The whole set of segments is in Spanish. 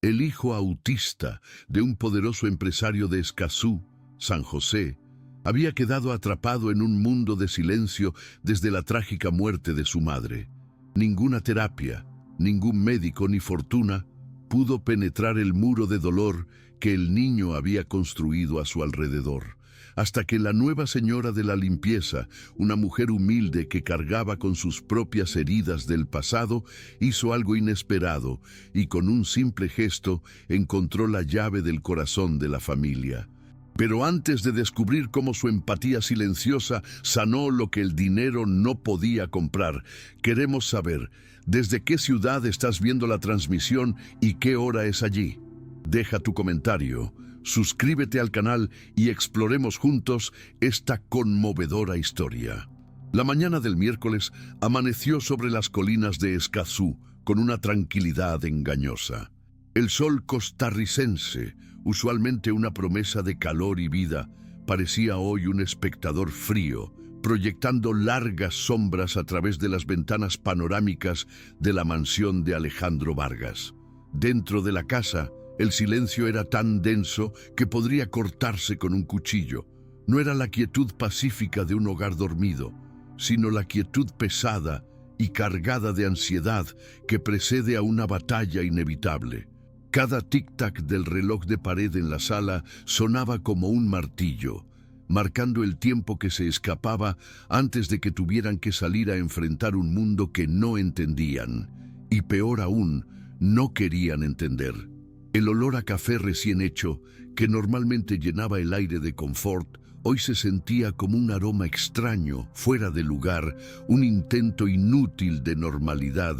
El hijo autista de un poderoso empresario de Escazú, San José, había quedado atrapado en un mundo de silencio desde la trágica muerte de su madre. Ninguna terapia, ningún médico ni fortuna pudo penetrar el muro de dolor que el niño había construido a su alrededor, hasta que la nueva señora de la limpieza, una mujer humilde que cargaba con sus propias heridas del pasado, hizo algo inesperado y con un simple gesto encontró la llave del corazón de la familia. Pero antes de descubrir cómo su empatía silenciosa sanó lo que el dinero no podía comprar, queremos saber desde qué ciudad estás viendo la transmisión y qué hora es allí. Deja tu comentario, suscríbete al canal y exploremos juntos esta conmovedora historia. La mañana del miércoles amaneció sobre las colinas de Escazú con una tranquilidad engañosa. El sol costarricense, usualmente una promesa de calor y vida, parecía hoy un espectador frío, proyectando largas sombras a través de las ventanas panorámicas de la mansión de Alejandro Vargas. Dentro de la casa, el silencio era tan denso que podría cortarse con un cuchillo. No era la quietud pacífica de un hogar dormido, sino la quietud pesada y cargada de ansiedad que precede a una batalla inevitable. Cada tic-tac del reloj de pared en la sala sonaba como un martillo, marcando el tiempo que se escapaba antes de que tuvieran que salir a enfrentar un mundo que no entendían, y peor aún, no querían entender. El olor a café recién hecho, que normalmente llenaba el aire de confort, hoy se sentía como un aroma extraño, fuera de lugar, un intento inútil de normalidad,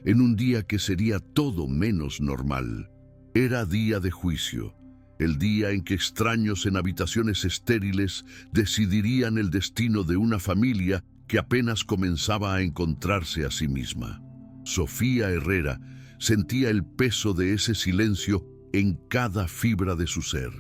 en un día que sería todo menos normal. Era día de juicio, el día en que extraños en habitaciones estériles decidirían el destino de una familia que apenas comenzaba a encontrarse a sí misma. Sofía Herrera sentía el peso de ese silencio en cada fibra de su ser.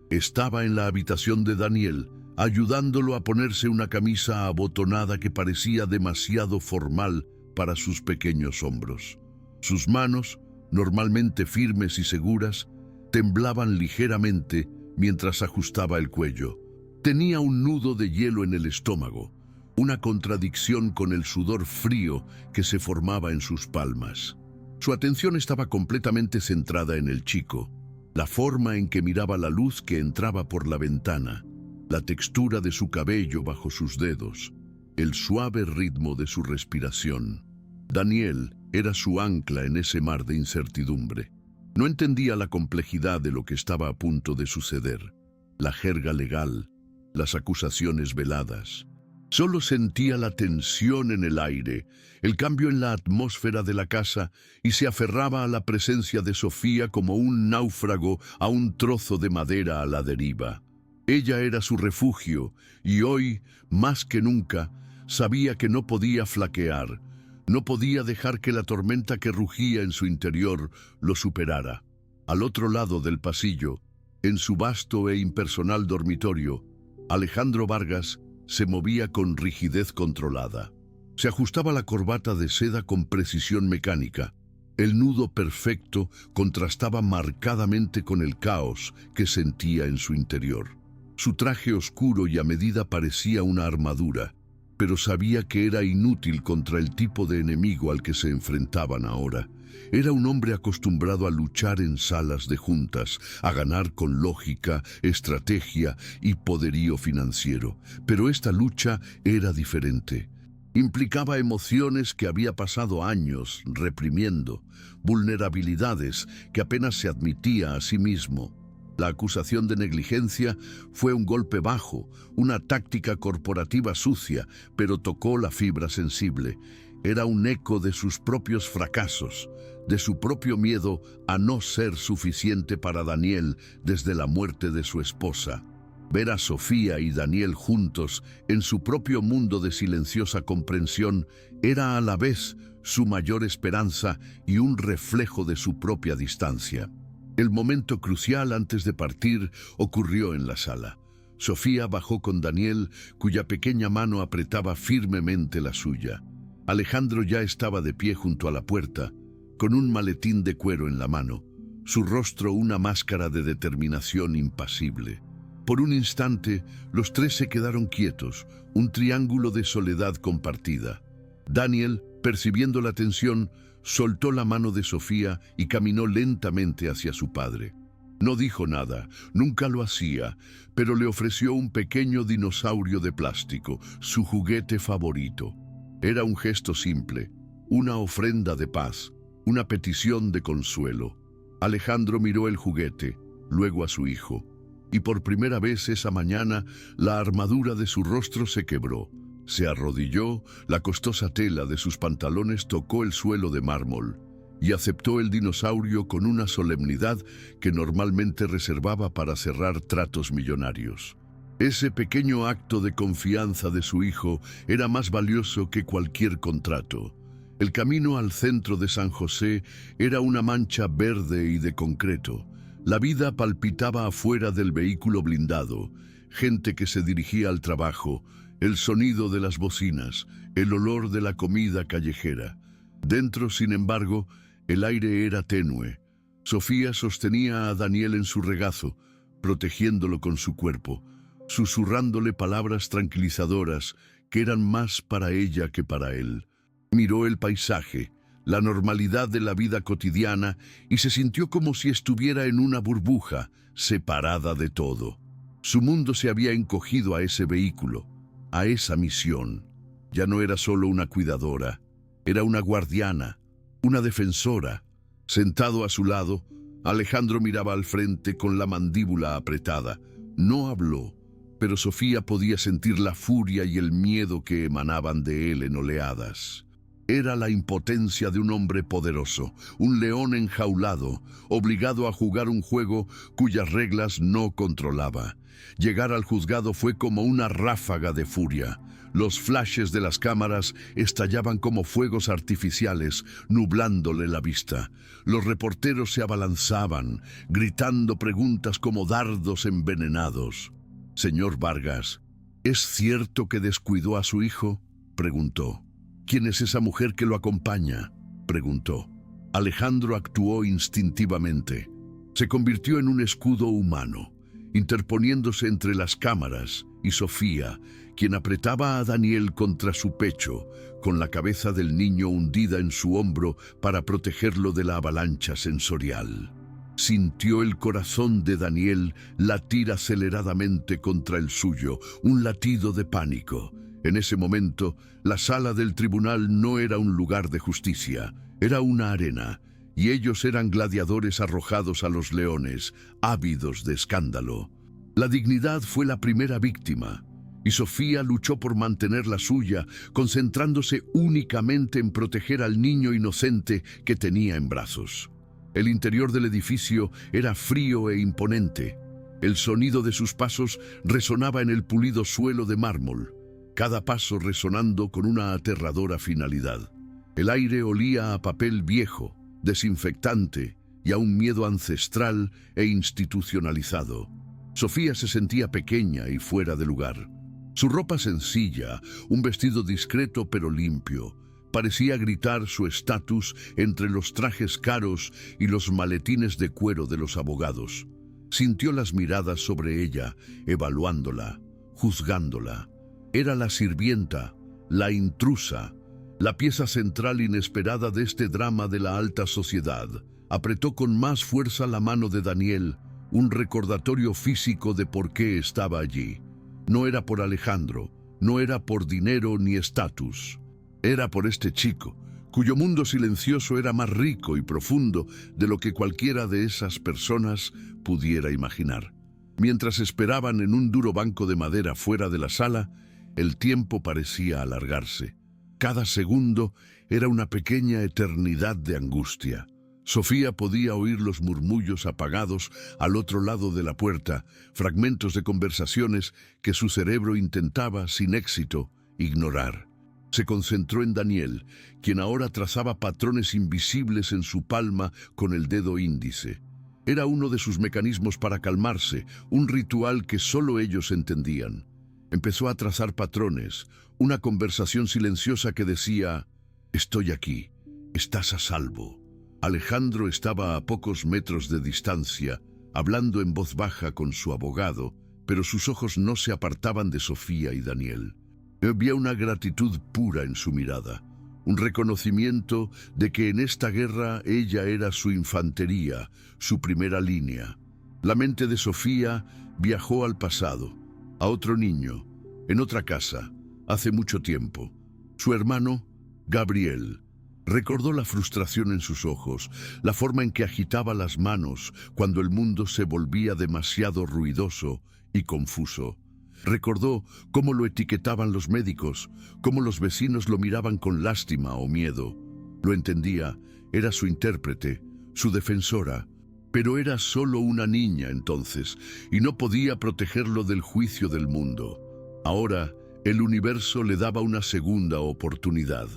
Estaba en la habitación de Daniel, ayudándolo a ponerse una camisa abotonada que parecía demasiado formal para sus pequeños hombros. Sus manos, normalmente firmes y seguras, temblaban ligeramente mientras ajustaba el cuello. Tenía un nudo de hielo en el estómago, una contradicción con el sudor frío que se formaba en sus palmas. Su atención estaba completamente centrada en el chico, la forma en que miraba la luz que entraba por la ventana, la textura de su cabello bajo sus dedos, el suave ritmo de su respiración. Daniel era su ancla en ese mar de incertidumbre. No entendía la complejidad de lo que estaba a punto de suceder, la jerga legal, las acusaciones veladas. Solo sentía la tensión en el aire, el cambio en la atmósfera de la casa y se aferraba a la presencia de Sofía como un náufrago a un trozo de madera a la deriva. Ella era su refugio y hoy, más que nunca, sabía que no podía flaquear. No podía dejar que la tormenta que rugía en su interior lo superara. Al otro lado del pasillo, en su vasto e impersonal dormitorio, Alejandro Vargas se movía con rigidez controlada. Se ajustaba la corbata de seda con precisión mecánica. El nudo perfecto contrastaba marcadamente con el caos que sentía en su interior. Su traje oscuro y a medida parecía una armadura, pero sabía que era inútil contra el tipo de enemigo al que se enfrentaban ahora. Era un hombre acostumbrado a luchar en salas de juntas, a ganar con lógica, estrategia y poderío financiero. Pero esta lucha era diferente. Implicaba emociones que había pasado años reprimiendo, vulnerabilidades que apenas se admitía a sí mismo. La acusación de negligencia fue un golpe bajo, una táctica corporativa sucia, pero tocó la fibra sensible. Era un eco de sus propios fracasos, de su propio miedo a no ser suficiente para Daniel desde la muerte de su esposa. Ver a Sofía y Daniel juntos en su propio mundo de silenciosa comprensión era a la vez su mayor esperanza y un reflejo de su propia distancia. El momento crucial antes de partir ocurrió en la sala. Sofía bajó con Daniel, cuya pequeña mano apretaba firmemente la suya. Alejandro ya estaba de pie junto a la puerta, con un maletín de cuero en la mano. su rostro una máscara de determinación impasible. Por un instante, los tres se quedaron quietos, un triángulo de soledad compartida. Daniel, percibiendo la tensión, soltó la mano de Sofía y caminó lentamente hacia su padre. No dijo nada, nunca lo hacía, pero le ofreció un pequeño dinosaurio de plástico, su juguete favorito. Era un gesto simple, una ofrenda de paz, una petición de consuelo. Alejandro miró el juguete, luego a su hijo, y por primera vez esa mañana la armadura de su rostro se quebró. Se arrodilló, la costosa tela de sus pantalones tocó el suelo de mármol, y aceptó el dinosaurio con una solemnidad que normalmente reservaba para cerrar tratos millonarios. Ese pequeño acto de confianza de su hijo era más valioso que cualquier contrato. El camino al centro de San José era una mancha verde y de concreto. La vida palpitaba afuera del vehículo blindado, gente que se dirigía al trabajo, el sonido de las bocinas, el olor de la comida callejera. Dentro, sin embargo, el aire era tenue. Sofía sostenía a Daniel en su regazo, protegiéndolo con su cuerpo, susurrándole palabras tranquilizadoras que eran más para ella que para él. Miró el paisaje, la normalidad de la vida cotidiana, y se sintió como si estuviera en una burbuja, separada de todo. Su mundo se había encogido a ese vehículo, a esa misión. Ya no era solo una cuidadora, era una guardiana, una defensora. Sentado a su lado, Alejandro miraba al frente con la mandíbula apretada. No habló, pero Sofía podía sentir la furia y el miedo que emanaban de él en oleadas. Era la impotencia de un hombre poderoso, un león enjaulado, obligado a jugar un juego cuyas reglas no controlaba. Llegar al juzgado fue como una ráfaga de furia. Los flashes de las cámaras estallaban como fuegos artificiales, nublándole la vista. Los reporteros se abalanzaban, gritando preguntas como dardos envenenados. «Señor Vargas, ¿es cierto que descuidó a su hijo?», preguntó. «¿Quién es esa mujer que lo acompaña?», preguntó. Alejandro actuó instintivamente. Se convirtió en un escudo humano, interponiéndose entre las cámaras y Sofía, quien apretaba a Daniel contra su pecho, con la cabeza del niño hundida en su hombro para protegerlo de la avalancha sensorial. Sintió el corazón de Daniel latir aceleradamente contra el suyo, un latido de pánico. En ese momento, la sala del tribunal no era un lugar de justicia, era una arena, y ellos eran gladiadores arrojados a los leones, ávidos de escándalo. La dignidad fue la primera víctima, y Sofía luchó por mantener la suya, concentrándose únicamente en proteger al niño inocente que tenía en brazos. El interior del edificio era frío e imponente. El sonido de sus pasos resonaba en el pulido suelo de mármol, cada paso resonando con una aterradora finalidad. El aire olía a papel viejo, desinfectante y a un miedo ancestral e institucionalizado. Sofía se sentía pequeña y fuera de lugar. Su ropa sencilla, un vestido discreto pero limpio, parecía gritar su estatus entre los trajes caros y los maletines de cuero de los abogados. Sintió las miradas sobre ella, evaluándola, juzgándola. Era la sirvienta, la intrusa, la pieza central inesperada de este drama de la alta sociedad. Apretó con más fuerza la mano de Daniel, un recordatorio físico de por qué estaba allí. No era por Alejandro, no era por dinero ni estatus. Era por este chico, cuyo mundo silencioso era más rico y profundo de lo que cualquiera de esas personas pudiera imaginar. Mientras esperaban en un duro banco de madera fuera de la sala, el tiempo parecía alargarse. Cada segundo era una pequeña eternidad de angustia. Sofía podía oír los murmullos apagados al otro lado de la puerta, fragmentos de conversaciones que su cerebro intentaba, sin éxito, ignorar. Se concentró en Daniel, quien ahora trazaba patrones invisibles en su palma con el dedo índice. Era uno de sus mecanismos para calmarse, un ritual que solo ellos entendían. Empezó a trazar patrones, una conversación silenciosa que decía: «Estoy aquí, estás a salvo». Alejandro estaba a pocos metros de distancia, hablando en voz baja con su abogado, pero sus ojos no se apartaban de Sofía y Daniel. Había una gratitud pura en su mirada, un reconocimiento de que en esta guerra ella era su infantería, su primera línea. La mente de Sofía viajó al pasado, a otro niño, en otra casa, hace mucho tiempo. Su hermano, Gabriel, recordó la frustración en sus ojos, la forma en que agitaba las manos cuando el mundo se volvía demasiado ruidoso y confuso. Recordó cómo lo etiquetaban los médicos, cómo los vecinos lo miraban con lástima o miedo. Lo entendía, era su intérprete, su defensora, pero era solo una niña entonces y no podía protegerlo del juicio del mundo. Ahora, el universo le daba una segunda oportunidad.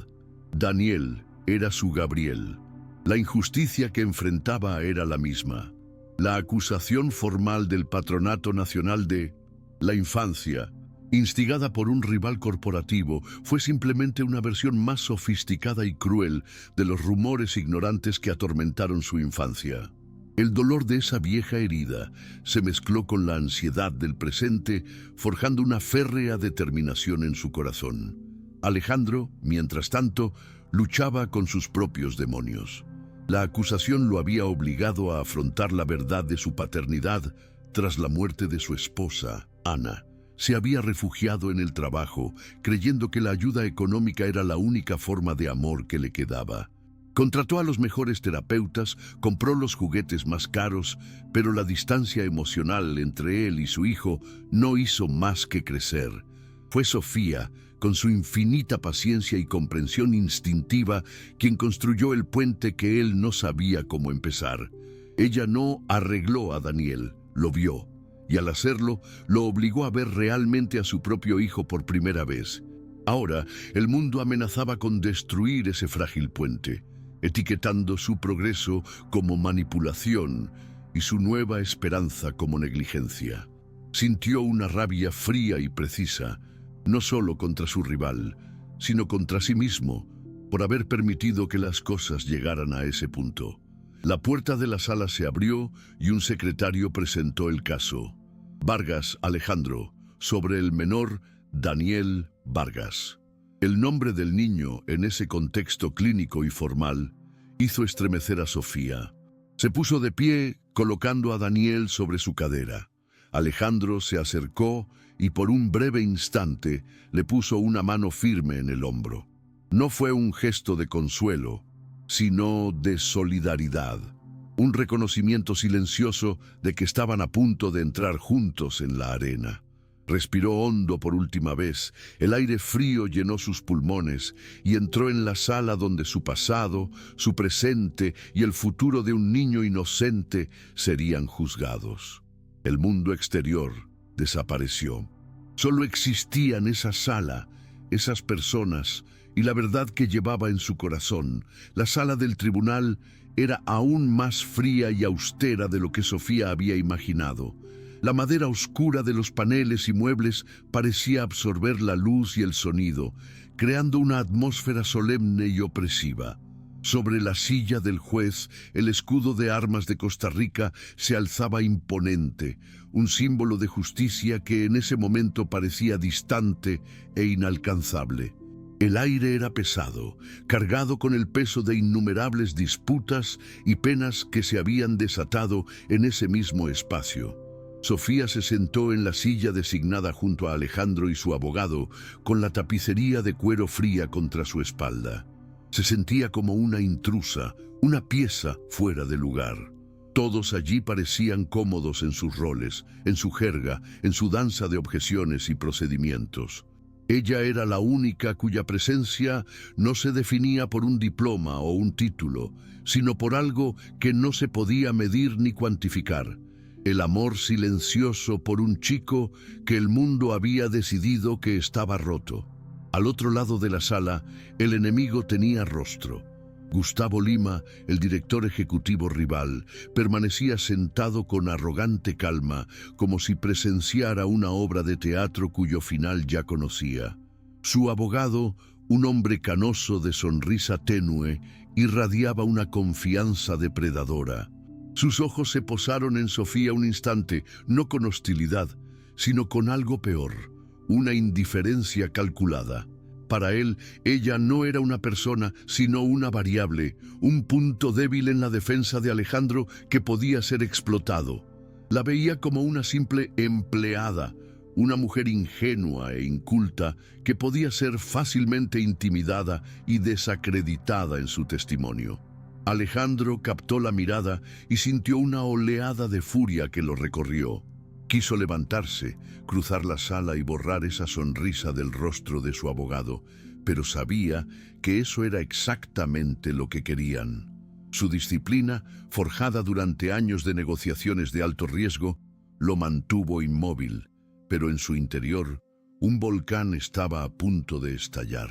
Daniel era su Gabriel. La injusticia que enfrentaba era la misma. La acusación formal del Patronato Nacional de la Infancia, instigada por un rival corporativo, fue simplemente una versión más sofisticada y cruel de los rumores ignorantes que atormentaron su infancia. El dolor de esa vieja herida se mezcló con la ansiedad del presente, forjando una férrea determinación en su corazón. Alejandro, mientras tanto, luchaba con sus propios demonios. La acusación lo había obligado a afrontar la verdad de su paternidad tras la muerte de su esposa, Ana. Se había refugiado en el trabajo, creyendo que la ayuda económica era la única forma de amor que le quedaba. Contrató a los mejores terapeutas, compró los juguetes más caros, pero la distancia emocional entre él y su hijo no hizo más que crecer. Fue Sofía, con su infinita paciencia y comprensión instintiva, quien construyó el puente que él no sabía cómo empezar. Ella no arregló a Daniel, lo vio, y al hacerlo, lo obligó a ver realmente a su propio hijo por primera vez. Ahora, el mundo amenazaba con destruir ese frágil puente, etiquetando su progreso como manipulación y su nueva esperanza como negligencia. Sintió una rabia fría y precisa, no solo contra su rival, sino contra sí mismo, por haber permitido que las cosas llegaran a ese punto. La puerta de la sala se abrió y un secretario presentó el caso. Vargas Alejandro, sobre el menor Daniel Vargas. El nombre del niño, en ese contexto clínico y formal, hizo estremecer a Sofía. Se puso de pie, colocando a Daniel sobre su cadera. Alejandro se acercó y por un breve instante le puso una mano firme en el hombro. No fue un gesto de consuelo, sino de solidaridad. Un reconocimiento silencioso de que estaban a punto de entrar juntos en la arena. Respiró hondo por última vez, el aire frío llenó sus pulmones y entró en la sala donde su pasado, su presente y el futuro de un niño inocente serían juzgados. El mundo exterior desapareció. Solo existía en esa sala, esas personas y la verdad que llevaba en su corazón. La sala del tribunal era aún más fría y austera de lo que Sofía había imaginado. La madera oscura de los paneles y muebles parecía absorber la luz y el sonido, creando una atmósfera solemne y opresiva. Sobre la silla del juez, el escudo de armas de Costa Rica se alzaba imponente, un símbolo de justicia que en ese momento parecía distante e inalcanzable. El aire era pesado, cargado con el peso de innumerables disputas y penas que se habían desatado en ese mismo espacio. Sofía se sentó en la silla designada junto a Alejandro y su abogado, con la tapicería de cuero fría contra su espalda. Se sentía como una intrusa, una pieza fuera de lugar. Todos allí parecían cómodos en sus roles, en su jerga, en su danza de objeciones y procedimientos. Ella era la única cuya presencia no se definía por un diploma o un título, sino por algo que no se podía medir ni cuantificar. El amor silencioso por un chico que el mundo había decidido que estaba roto. Al otro lado de la sala, el enemigo tenía rostro. Gustavo Lima, el director ejecutivo rival, permanecía sentado con arrogante calma, como si presenciara una obra de teatro cuyo final ya conocía. Su abogado, un hombre canoso de sonrisa tenue, irradiaba una confianza depredadora. Sus ojos se posaron en Sofía un instante, no con hostilidad, sino con algo peor, una indiferencia calculada. Para él, ella no era una persona, sino una variable, un punto débil en la defensa de Alejandro que podía ser explotado. La veía como una simple empleada, una mujer ingenua e inculta que podía ser fácilmente intimidada y desacreditada en su testimonio. Alejandro captó la mirada y sintió una oleada de furia que lo recorrió. Quiso levantarse, cruzar la sala y borrar esa sonrisa del rostro de su abogado, pero sabía que eso era exactamente lo que querían. Su disciplina, forjada durante años de negociaciones de alto riesgo, lo mantuvo inmóvil, pero en su interior, un volcán estaba a punto de estallar.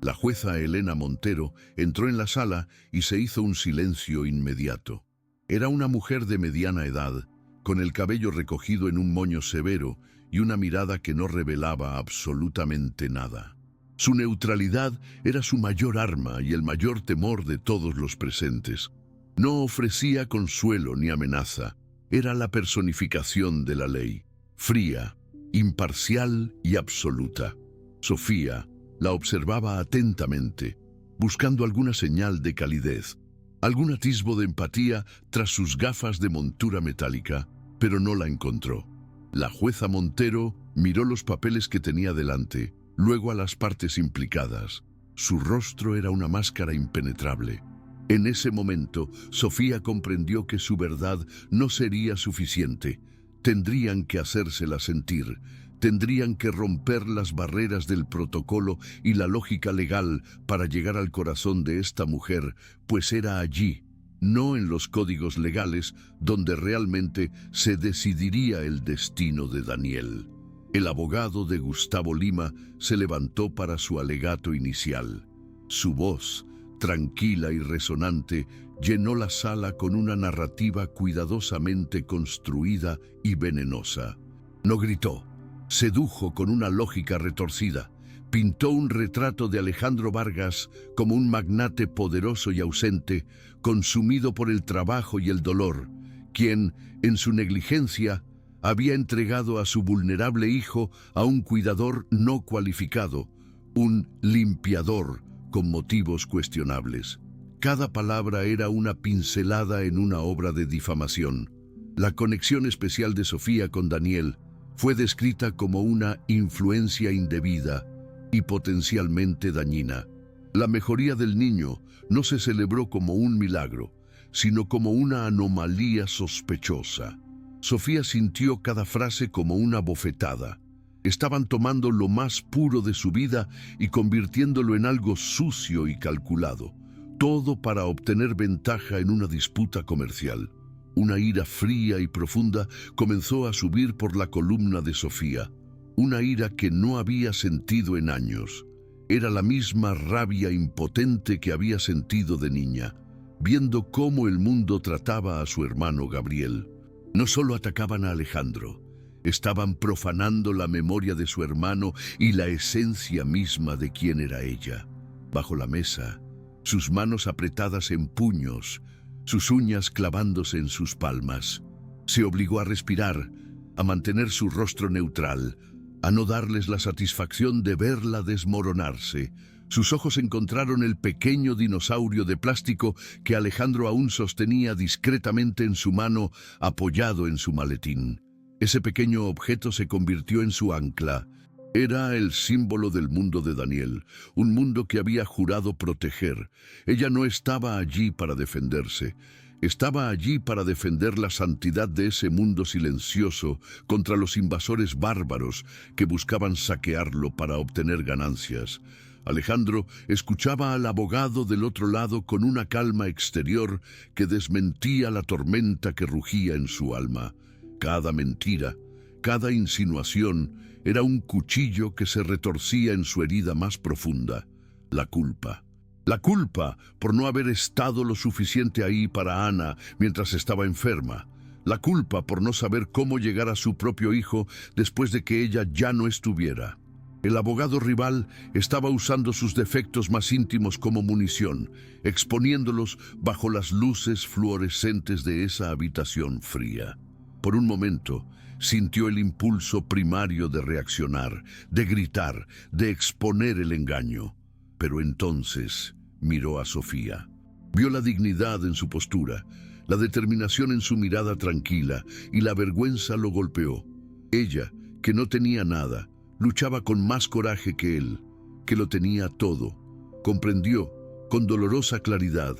La jueza Elena Montero entró en la sala y se hizo un silencio inmediato. Era una mujer de mediana edad, con el cabello recogido en un moño severo y una mirada que no revelaba absolutamente nada. Su neutralidad era su mayor arma y el mayor temor de todos los presentes. No ofrecía consuelo ni amenaza, era la personificación de la ley, fría, imparcial y absoluta. Sofía la observaba atentamente, buscando alguna señal de calidez, algún atisbo de empatía tras sus gafas de montura metálica, pero no la encontró. La jueza Montero miró los papeles que tenía delante, luego a las partes implicadas. Su rostro era una máscara impenetrable. En ese momento, Sofía comprendió que su verdad no sería suficiente. Tendrían que hacérsela sentir. Tendrían que romper las barreras del protocolo y la lógica legal para llegar al corazón de esta mujer, pues era allí, no en los códigos legales, donde realmente se decidiría el destino de Daniel. El abogado de Gustavo Lima se levantó para su alegato inicial. Su voz, tranquila y resonante, llenó la sala con una narrativa cuidadosamente construida y venenosa. No gritó, sedujo con una lógica retorcida. Pintó un retrato de Alejandro Vargas como un magnate poderoso y ausente, consumido por el trabajo y el dolor, quien, en su negligencia, había entregado a su vulnerable hijo a un cuidador no cualificado, un limpiador con motivos cuestionables. Cada palabra era una pincelada en una obra de difamación. La conexión especial de Sofía con Daniel fue descrita como una influencia indebida y potencialmente dañina. La mejoría del niño no se celebró como un milagro, sino como una anomalía sospechosa. Sofía sintió cada frase como una bofetada. Estaban tomando lo más puro de su vida y convirtiéndolo en algo sucio y calculado, todo para obtener ventaja en una disputa comercial. Una ira fría y profunda comenzó a subir por la columna de Sofía, una ira que no había sentido en años. Era la misma rabia impotente que había sentido de niña, viendo cómo el mundo trataba a su hermano Gabriel. No solo atacaban a Alejandro, estaban profanando la memoria de su hermano y la esencia misma de quién era ella. Bajo la mesa, sus manos apretadas en puños, sus uñas clavándose en sus palmas. Se obligó a respirar, a mantener su rostro neutral, a no darles la satisfacción de verla desmoronarse. Sus ojos encontraron el pequeño dinosaurio de plástico que Alejandro aún sostenía discretamente en su mano, apoyado en su maletín. Ese pequeño objeto se convirtió en su ancla. Era el símbolo del mundo de Daniel, un mundo que había jurado proteger. Ella no estaba allí para defenderse. Estaba allí para defender la santidad de ese mundo silencioso contra los invasores bárbaros que buscaban saquearlo para obtener ganancias. Alejandro escuchaba al abogado del otro lado con una calma exterior que desmentía la tormenta que rugía en su alma. Cada mentira, cada insinuación era un cuchillo que se retorcía en su herida más profunda, la culpa. La culpa por no haber estado lo suficiente ahí para Ana mientras estaba enferma. La culpa por no saber cómo llegar a su propio hijo después de que ella ya no estuviera. El abogado rival estaba usando sus defectos más íntimos como munición, exponiéndolos bajo las luces fluorescentes de esa habitación fría. Por un momento, sintió el impulso primario de reaccionar, de gritar, de exponer el engaño. Pero entonces miró a Sofía. Vio la dignidad en su postura, la determinación en su mirada tranquila, y la vergüenza lo golpeó. Ella, que no tenía nada, luchaba con más coraje que él, que lo tenía todo. Comprendió, con dolorosa claridad,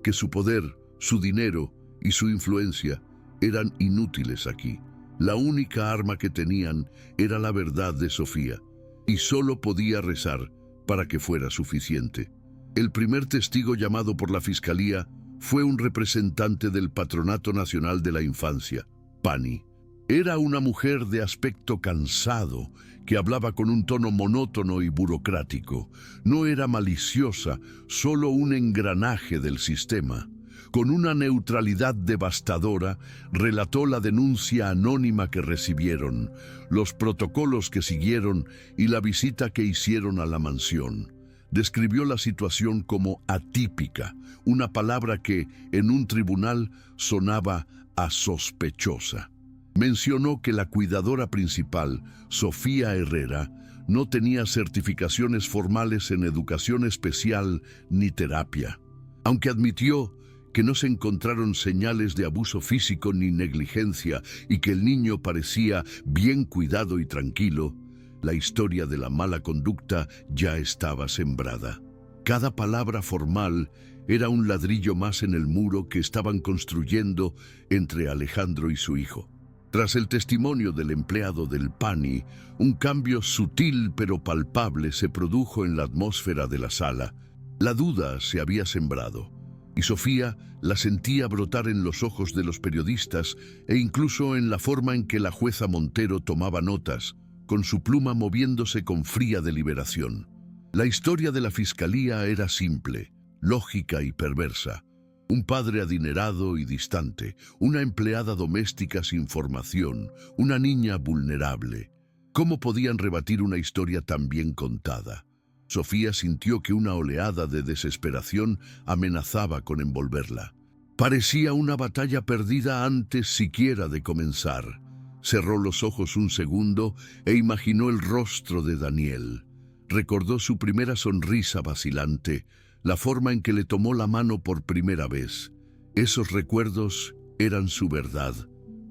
que su poder, su dinero y su influencia eran inútiles aquí. La única arma que tenían era la verdad de Sofía, y solo podía rezar para que fuera suficiente. El primer testigo llamado por la fiscalía fue un representante del Patronato Nacional de la Infancia, Pani. Era una mujer de aspecto cansado, que hablaba con un tono monótono y burocrático. No era maliciosa, solo un engranaje del sistema. Con una neutralidad devastadora, relató la denuncia anónima que recibieron, los protocolos que siguieron y la visita que hicieron a la mansión. Describió la situación como atípica, una palabra que, en un tribunal, sonaba a sospechosa. Mencionó que la cuidadora principal, Sofía Herrera, no tenía certificaciones formales en educación especial ni terapia. Aunque admitió que no se encontraron señales de abuso físico ni negligencia y que el niño parecía bien cuidado y tranquilo, la historia de la mala conducta ya estaba sembrada. Cada palabra formal era un ladrillo más en el muro que estaban construyendo entre Alejandro y su hijo. Tras el testimonio del empleado del Pani, un cambio sutil pero palpable se produjo en la atmósfera de la sala. La duda se había sembrado, y Sofía la sentía brotar en los ojos de los periodistas e incluso en la forma en que la jueza Montero tomaba notas, con su pluma moviéndose con fría deliberación. La historia de la fiscalía era simple, lógica y perversa. Un padre adinerado y distante, una empleada doméstica sin formación, una niña vulnerable. ¿Cómo podían rebatir una historia tan bien contada? Sofía sintió que una oleada de desesperación amenazaba con envolverla. Parecía una batalla perdida antes siquiera de comenzar. Cerró los ojos un segundo e imaginó el rostro de Daniel. Recordó su primera sonrisa vacilante, la forma en que le tomó la mano por primera vez. Esos recuerdos eran su verdad,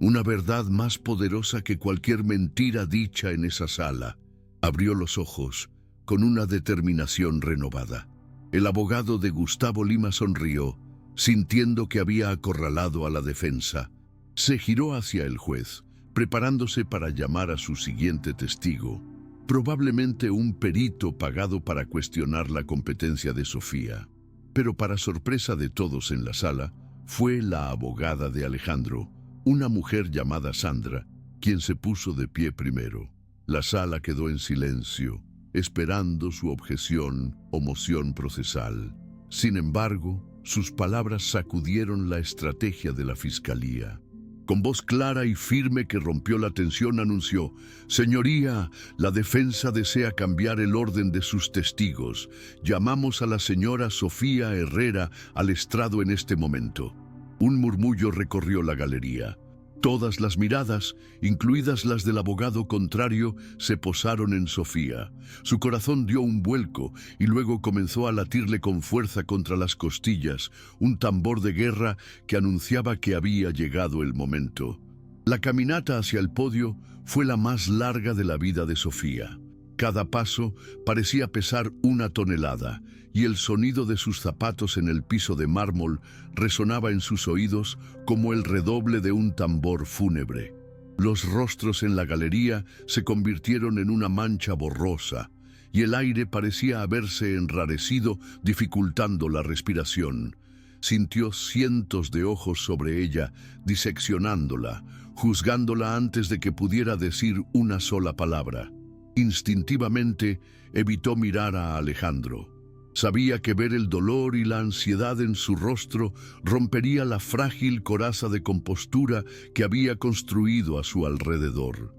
una verdad más poderosa que cualquier mentira dicha en esa sala. Abrió los ojos, con una determinación renovada. El abogado de Gustavo Lima sonrió, sintiendo que había acorralado a la defensa. Se giró hacia el juez, preparándose para llamar a su siguiente testigo. Probablemente un perito pagado para cuestionar la competencia de Sofía. Pero para sorpresa de todos en la sala, fue la abogada de Alejandro, una mujer llamada Sandra, quien se puso de pie primero. La sala quedó en silencio, esperando su objeción o moción procesal. Sin embargo, sus palabras sacudieron la estrategia de la fiscalía. Con voz clara y firme que rompió la tensión, anunció: «Señoría, la defensa desea cambiar el orden de sus testigos. Llamamos a la señora Sofía Herrera al estrado en este momento». Un murmullo recorrió la galería. Todas las miradas, incluidas las del abogado contrario, se posaron en Sofía. Su corazón dio un vuelco y luego comenzó a latirle con fuerza contra las costillas, un tambor de guerra que anunciaba que había llegado el momento. La caminata hacia el podio fue la más larga de la vida de Sofía. Cada paso parecía pesar 1 tonelada, y el sonido de sus zapatos en el piso de mármol resonaba en sus oídos como el redoble de un tambor fúnebre. Los rostros en la galería se convirtieron en una mancha borrosa, y el aire parecía haberse enrarecido, dificultando la respiración. Sintió cientos de ojos sobre ella, diseccionándola, juzgándola antes de que pudiera decir una sola palabra. Instintivamente evitó mirar a Alejandro. Sabía que ver el dolor y la ansiedad en su rostro rompería la frágil coraza de compostura que había construido a su alrededor.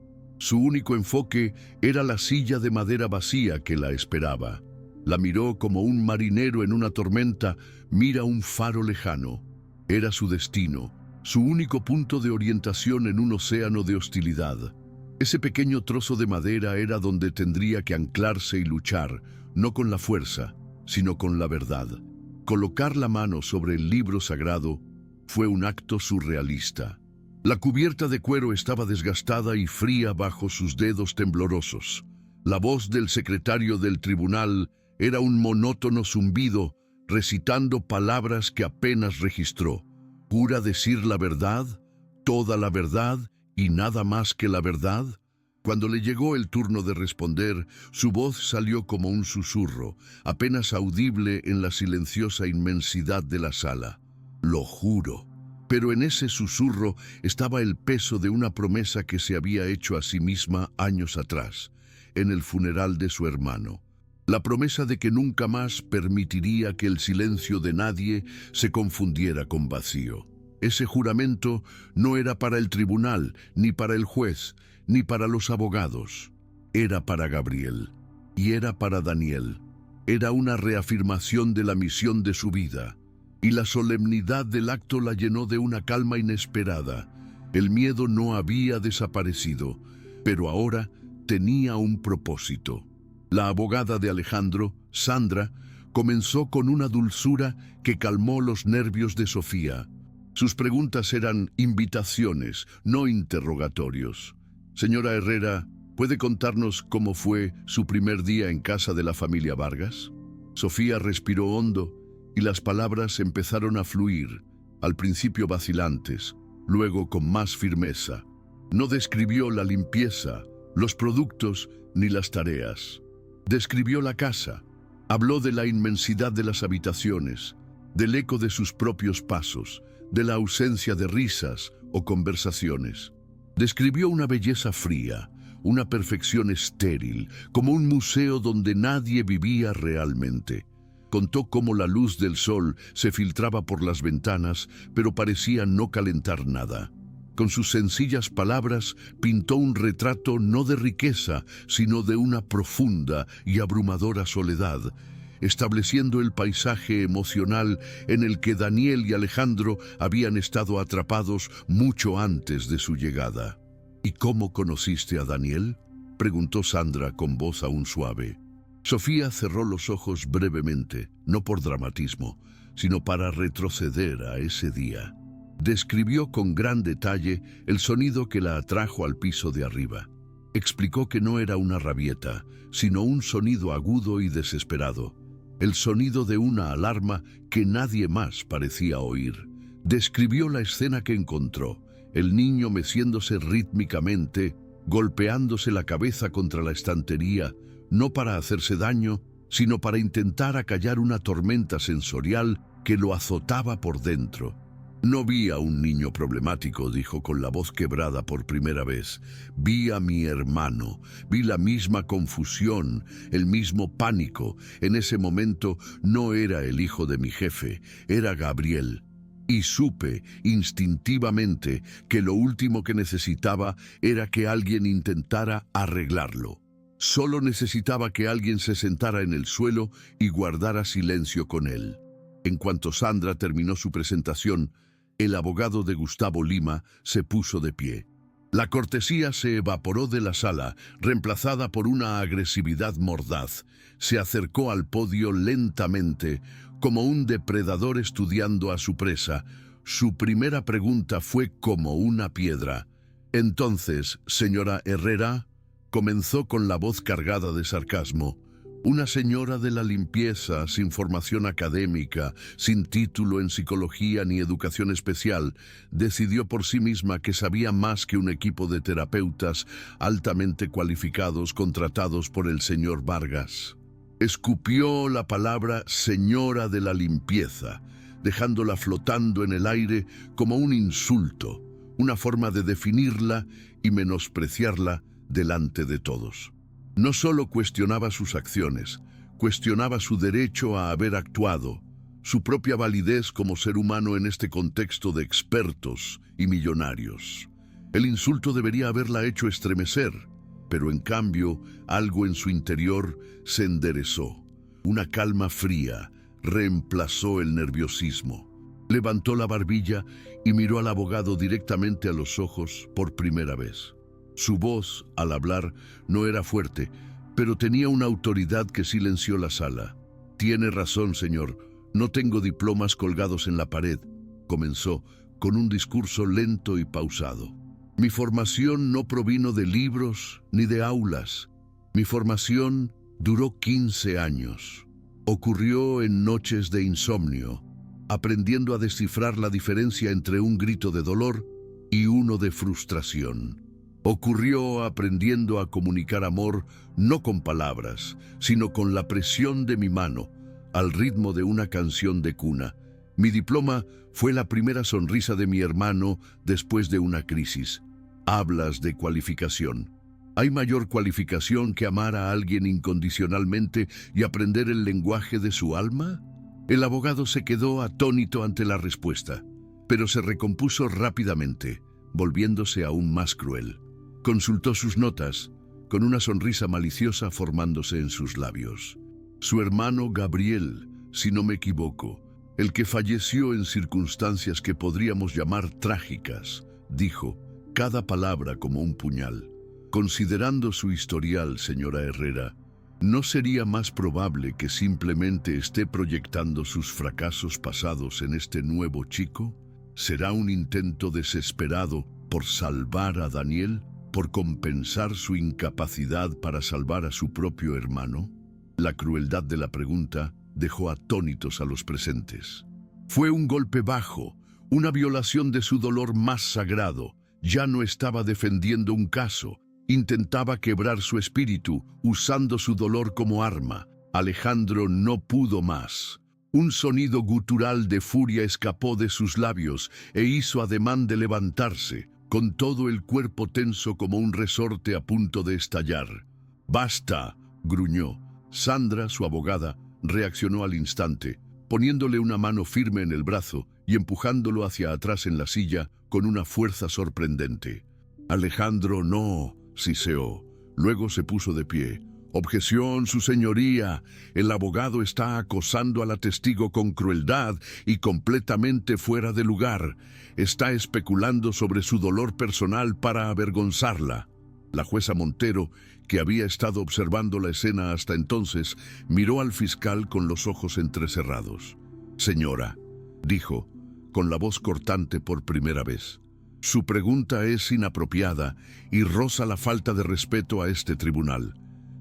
Su único enfoque era la silla de madera vacía que la esperaba. La miró como un marinero en una tormenta mira un faro lejano. Era su destino, su único punto de orientación en un océano de hostilidad. Ese pequeño trozo de madera era donde tendría que anclarse y luchar, no con la fuerza, sino con la verdad. Colocar la mano sobre el libro sagrado fue un acto surrealista. La cubierta de cuero estaba desgastada y fría bajo sus dedos temblorosos. La voz del secretario del tribunal era un monótono zumbido, recitando palabras que apenas registró. ¿Jura decir la verdad, toda la verdad y nada más que la verdad? Cuando le llegó el turno de responder, su voz salió como un susurro, apenas audible en la silenciosa inmensidad de la sala. Lo juro. Pero en ese susurro estaba el peso de una promesa que se había hecho a sí misma años atrás, en el funeral de su hermano. La promesa de que nunca más permitiría que el silencio de nadie se confundiera con vacío. Ese juramento no era para el tribunal, ni para el juez, ni para los abogados. Era para Gabriel, y era para Daniel. Era una reafirmación de la misión de su vida. Y la solemnidad del acto la llenó de una calma inesperada. El miedo no había desaparecido, pero ahora tenía un propósito. La abogada de Alejandro, Sandra, comenzó con una dulzura que calmó los nervios de Sofía. Sus preguntas eran invitaciones, no interrogatorios. Señora Herrera, ¿puede contarnos cómo fue su primer día en casa de la familia Vargas? Sofía respiró hondo y las palabras empezaron a fluir, al principio vacilantes, luego con más firmeza. No describió la limpieza, los productos ni las tareas. Describió la casa, habló de la inmensidad de las habitaciones, del eco de sus propios pasos, de la ausencia de risas o conversaciones. Describió una belleza fría, una perfección estéril, como un museo donde nadie vivía realmente. Contó cómo la luz del sol se filtraba por las ventanas, pero parecía no calentar nada. Con sus sencillas palabras pintó un retrato no de riqueza, sino de una profunda y abrumadora soledad, estableciendo el paisaje emocional en el que Daniel y Alejandro habían estado atrapados mucho antes de su llegada. ¿Y cómo conociste a Daniel?, preguntó Sandra con voz aún suave. Sofía cerró los ojos brevemente, no por dramatismo, sino para retroceder a ese día. Describió con gran detalle el sonido que la atrajo al piso de arriba. Explicó que no era una rabieta, sino un sonido agudo y desesperado, el sonido de una alarma que nadie más parecía oír. Describió la escena que encontró, el niño meciéndose rítmicamente, golpeándose la cabeza contra la estantería, no para hacerse daño, sino para intentar acallar una tormenta sensorial que lo azotaba por dentro. No vi a un niño problemático, dijo con la voz quebrada por primera vez. Vi a mi hermano, vi la misma confusión, el mismo pánico. En ese momento no era el hijo de mi jefe, era Gabriel. Y supe instintivamente que lo último que necesitaba era que alguien intentara arreglarlo. Solo necesitaba que alguien se sentara en el suelo y guardara silencio con él. En cuanto Sandra terminó su presentación, el abogado de Gustavo Lima se puso de pie. La cortesía se evaporó de la sala, reemplazada por una agresividad mordaz. Se acercó al podio lentamente, como un depredador estudiando a su presa. Su primera pregunta fue como una piedra. Entonces, señora Herrera, comenzó con la voz cargada de sarcasmo. Una señora de la limpieza, sin formación académica, sin título en psicología ni educación especial, decidió por sí misma que sabía más que un equipo de terapeutas altamente cualificados contratados por el señor Vargas. Escupió la palabra señora de la limpieza, dejándola flotando en el aire como un insulto, una forma de definirla y menospreciarla delante de todos. No solo cuestionaba sus acciones, cuestionaba su derecho a haber actuado, su propia validez como ser humano en este contexto de expertos y millonarios. El insulto debería haberla hecho estremecer, pero en cambio algo en su interior se enderezó. Una calma fría reemplazó el nerviosismo. Levantó la barbilla y miró al abogado directamente a los ojos por primera vez. Su voz, al hablar, no era fuerte, pero tenía una autoridad que silenció la sala. «Tiene razón, señor. No tengo diplomas colgados en la pared», comenzó, con un discurso lento y pausado. «Mi formación no provino de libros ni de aulas. Mi formación duró 15 años. Ocurrió en noches de insomnio, aprendiendo a descifrar la diferencia entre un grito de dolor y uno de frustración. Ocurrió aprendiendo a comunicar amor no con palabras, sino con la presión de mi mano, al ritmo de una canción de cuna. Mi diploma fue la primera sonrisa de mi hermano después de una crisis. Hablas de cualificación. ¿Hay mayor cualificación que amar a alguien incondicionalmente y aprender el lenguaje de su alma?». El abogado se quedó atónito ante la respuesta, pero se recompuso rápidamente, volviéndose aún más cruel. Consultó sus notas, con una sonrisa maliciosa formándose en sus labios. «Su hermano Gabriel, si no me equivoco, el que falleció en circunstancias que podríamos llamar trágicas», dijo, cada palabra como un puñal. «Considerando su historial, señora Herrera, ¿no sería más probable que simplemente esté proyectando sus fracasos pasados en este nuevo chico? ¿Será un intento desesperado por salvar a Daniel, por compensar su incapacidad para salvar a su propio hermano?». La crueldad de la pregunta dejó atónitos a los presentes. Fue un golpe bajo, una violación de su dolor más sagrado. Ya no estaba defendiendo un caso. Intentaba quebrar su espíritu, usando su dolor como arma. Alejandro no pudo más. Un sonido gutural de furia escapó de sus labios e hizo ademán de levantarse, con todo el cuerpo tenso como un resorte a punto de estallar. «Basta», gruñó. Sandra, su abogada, reaccionó al instante, poniéndole una mano firme en el brazo y empujándolo hacia atrás en la silla con una fuerza sorprendente. «Alejandro, no», siseó. Luego se puso de pie. «Objeción, su señoría. El abogado está acosando a la testigo con crueldad y completamente fuera de lugar. Está especulando sobre su dolor personal para avergonzarla». La jueza Montero, que había estado observando la escena hasta entonces, miró al fiscal con los ojos entrecerrados. «Señora», dijo, con la voz cortante por primera vez, «su pregunta es inapropiada y roza la falta de respeto a este tribunal.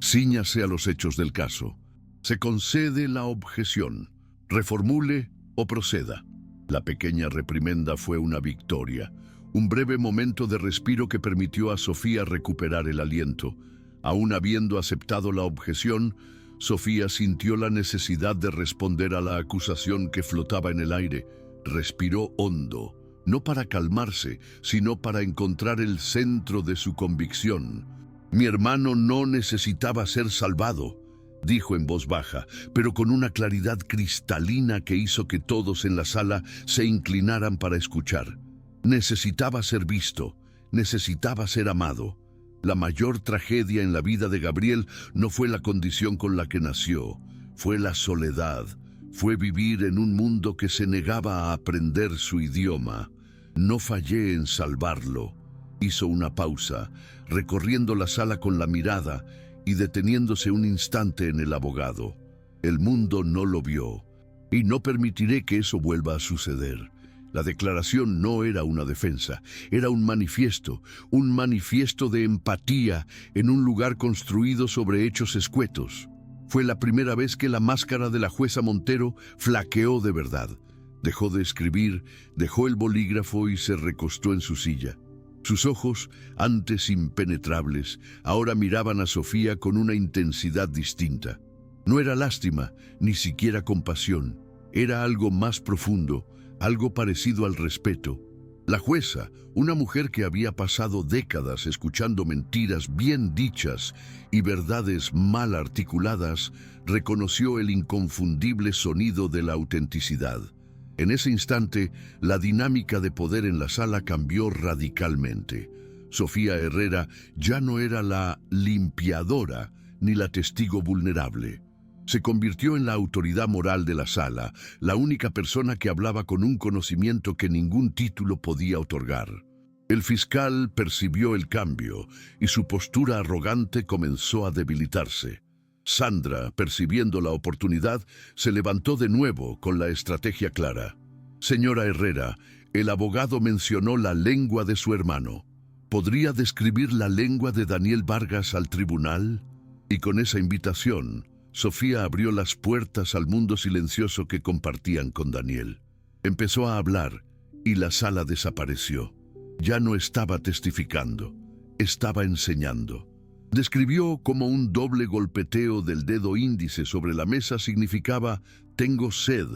Cíñase a los hechos del caso. Se concede la objeción. Reformule o proceda». La pequeña reprimenda fue una victoria, un breve momento de respiro que permitió a Sofía recuperar el aliento. Aún habiendo aceptado la objeción, Sofía sintió la necesidad de responder a la acusación que flotaba en el aire. Respiró hondo, no para calmarse, sino para encontrar el centro de su convicción. «Mi hermano no necesitaba ser salvado», dijo en voz baja, pero con una claridad cristalina que hizo que todos en la sala se inclinaran para escuchar. «Necesitaba ser visto, necesitaba ser amado». La mayor tragedia en la vida de Gabriel no fue la condición con la que nació, fue la soledad, fue vivir en un mundo que se negaba a aprender su idioma. «No fallé en salvarlo». Hizo una pausa, recorriendo la sala con la mirada y deteniéndose un instante en el abogado. «El mundo no lo vio, y no permitiré que eso vuelva a suceder». La declaración no era una defensa, era un manifiesto de empatía en un lugar construido sobre hechos escuetos. Fue la primera vez que la máscara de la jueza Montero flaqueó de verdad. Dejó de escribir, dejó el bolígrafo y se recostó en su silla. Sus ojos, antes impenetrables, ahora miraban a Sofía con una intensidad distinta. No era lástima, ni siquiera compasión. Era algo más profundo, algo parecido al respeto. La jueza, una mujer que había pasado décadas escuchando mentiras bien dichas y verdades mal articuladas, reconoció el inconfundible sonido de la autenticidad. En ese instante, la dinámica de poder en la sala cambió radicalmente. Sofía Herrera ya no era la limpiadora ni la testigo vulnerable. Se convirtió en la autoridad moral de la sala, la única persona que hablaba con un conocimiento que ningún título podía otorgar. El fiscal percibió el cambio y su postura arrogante comenzó a debilitarse. Sandra, percibiendo la oportunidad, se levantó de nuevo con la estrategia clara. Señora Herrera, el abogado mencionó la lengua de su hermano. ¿Podría describir la lengua de Daniel Vargas al tribunal? Y con esa invitación, Sofía abrió las puertas al mundo silencioso que compartían con Daniel. Empezó a hablar y la sala desapareció. Ya no estaba testificando, estaba enseñando. Describió cómo un doble golpeteo del dedo índice sobre la mesa significaba «tengo sed»,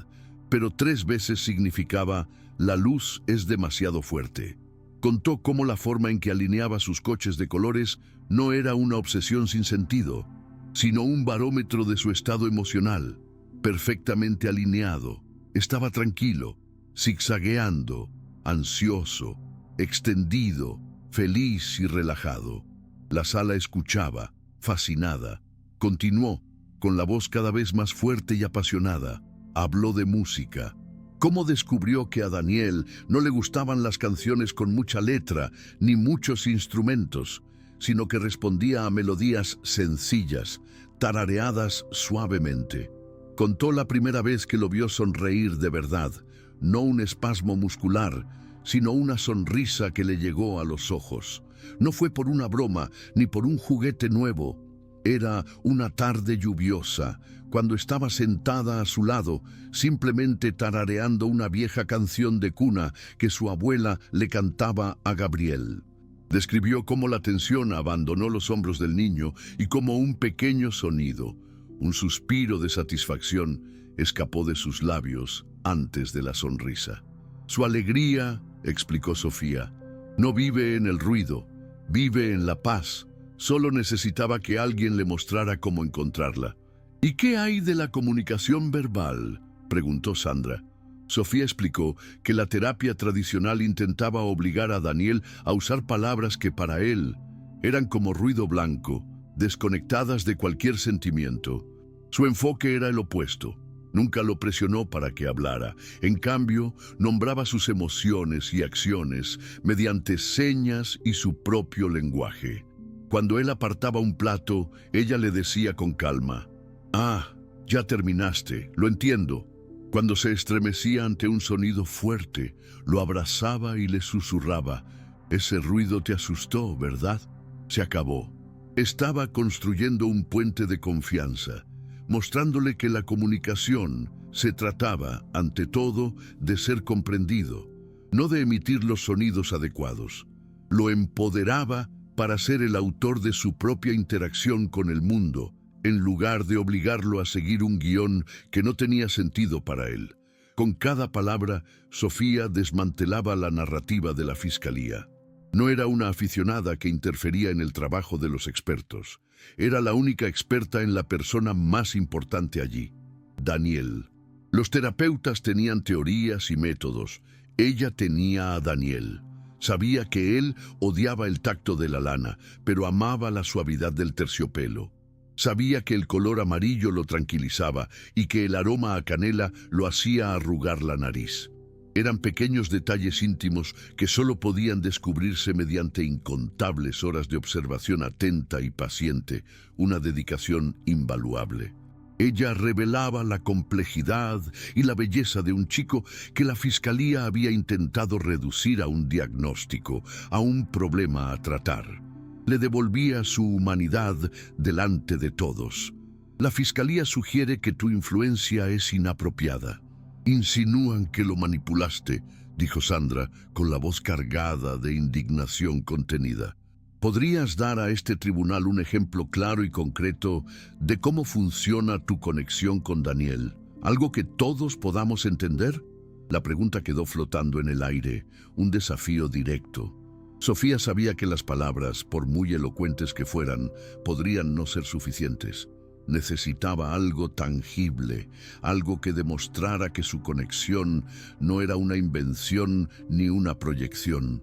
pero 3 veces significaba «la luz es demasiado fuerte». Contó cómo la forma en que alineaba sus coches de colores no era una obsesión sin sentido, sino un barómetro de su estado emocional, perfectamente alineado. Estaba tranquilo, zigzagueando, ansioso, extendido, feliz y relajado. La sala escuchaba, fascinada. Continuó, con la voz cada vez más fuerte y apasionada. Habló de música. ¿Cómo descubrió que a Daniel no le gustaban las canciones con mucha letra ni muchos instrumentos, sino que respondía a melodías sencillas, tarareadas suavemente? Contó la primera vez que lo vio sonreír de verdad, no un espasmo muscular, sino una sonrisa que le llegó a los ojos. No fue por una broma ni por un juguete nuevo. Era una tarde lluviosa, cuando estaba sentada a su lado, simplemente tarareando una vieja canción de cuna que su abuela le cantaba a Gabriel. Describió cómo la tensión abandonó los hombros del niño y cómo un pequeño sonido, un suspiro de satisfacción, escapó de sus labios antes de la sonrisa. Su alegría, explicó Sofía, no vive en el ruido, vive en la paz. Solo necesitaba que alguien le mostrara cómo encontrarla. ¿Y qué hay de la comunicación verbal?, preguntó Sandra. Sofía explicó que la terapia tradicional intentaba obligar a Daniel a usar palabras que para él eran como ruido blanco, desconectadas de cualquier sentimiento. Su enfoque era el opuesto. Nunca lo presionó para que hablara. En cambio, nombraba sus emociones y acciones mediante señas y su propio lenguaje. Cuando él apartaba un plato, ella le decía con calma: «Ah, ya terminaste, lo entiendo». Cuando se estremecía ante un sonido fuerte, lo abrazaba y le susurraba: «Ese ruido te asustó, ¿verdad? Se acabó». Estaba construyendo un puente de confianza, mostrándole que la comunicación se trataba, ante todo, de ser comprendido, no de emitir los sonidos adecuados. Lo empoderaba para ser el autor de su propia interacción con el mundo, en lugar de obligarlo a seguir un guión que no tenía sentido para él. Con cada palabra, Sofía desmantelaba la narrativa de la fiscalía. No era una aficionada que interfería en el trabajo de los expertos. Era la única experta en la persona más importante allí, Daniel. Los terapeutas tenían teorías y métodos. Ella tenía a Daniel. Sabía que él odiaba el tacto de la lana, pero amaba la suavidad del terciopelo. Sabía que el color amarillo lo tranquilizaba y que el aroma a canela lo hacía arrugar la nariz. Eran pequeños detalles íntimos que solo podían descubrirse mediante incontables horas de observación atenta y paciente, una dedicación invaluable. Ella revelaba la complejidad y la belleza de un chico que la fiscalía había intentado reducir a un diagnóstico, a un problema a tratar. Le devolvía su humanidad delante de todos. La fiscalía sugiere que tu influencia es inapropiada. Insinúan que lo manipulaste, dijo Sandra, con la voz cargada de indignación contenida. ¿Podrías dar a este tribunal un ejemplo claro y concreto de cómo funciona tu conexión con Daniel? ¿Algo que todos podamos entender? La pregunta quedó flotando en el aire, un desafío directo. Sofía sabía que las palabras, por muy elocuentes que fueran, podrían no ser suficientes. Necesitaba algo tangible, algo que demostrara que su conexión no era una invención ni una proyección.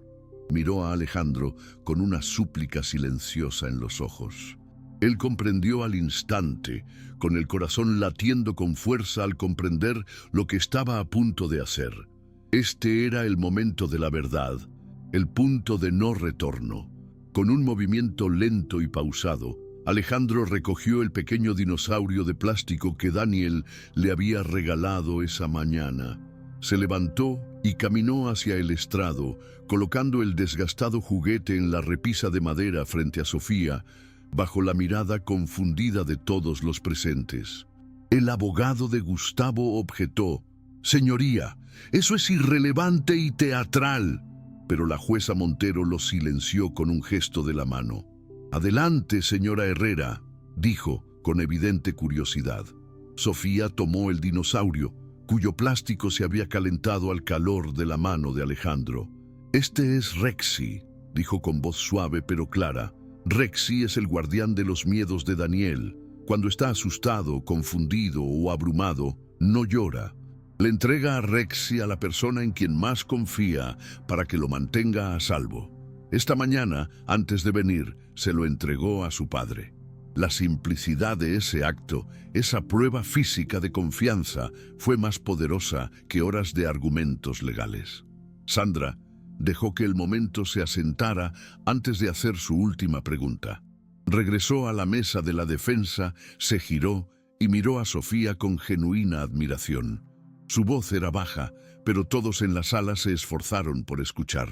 Miró a Alejandro con una súplica silenciosa en los ojos. Él comprendió al instante, con el corazón latiendo con fuerza al comprender lo que estaba a punto de hacer. Este era el momento de la verdad, el punto de no retorno. Con un movimiento lento y pausado, Alejandro recogió el pequeño dinosaurio de plástico que Daniel le había regalado esa mañana. Se levantó y caminó hacia el estrado, colocando el desgastado juguete en la repisa de madera frente a Sofía, bajo la mirada confundida de todos los presentes. El abogado de Gustavo objetó: «Señoría, eso es irrelevante y teatral». Pero la jueza Montero lo silenció con un gesto de la mano. «Adelante, señora Herrera», dijo, con evidente curiosidad. Sofía tomó el dinosaurio, cuyo plástico se había calentado al calor de la mano de Alejandro. «Este es Rexy», dijo con voz suave pero clara. «Rexy es el guardián de los miedos de Daniel. Cuando está asustado, confundido o abrumado, no llora. Le entrega a Rexy a la persona en quien más confía para que lo mantenga a salvo. Esta mañana, antes de venir, se lo entregó a su padre». La simplicidad de ese acto, esa prueba física de confianza, fue más poderosa que horas de argumentos legales. Sandra dejó que el momento se asentara antes de hacer su última pregunta. Regresó a la mesa de la defensa, se giró y miró a Sofía con genuina admiración. Su voz era baja, pero todos en la sala se esforzaron por escuchar.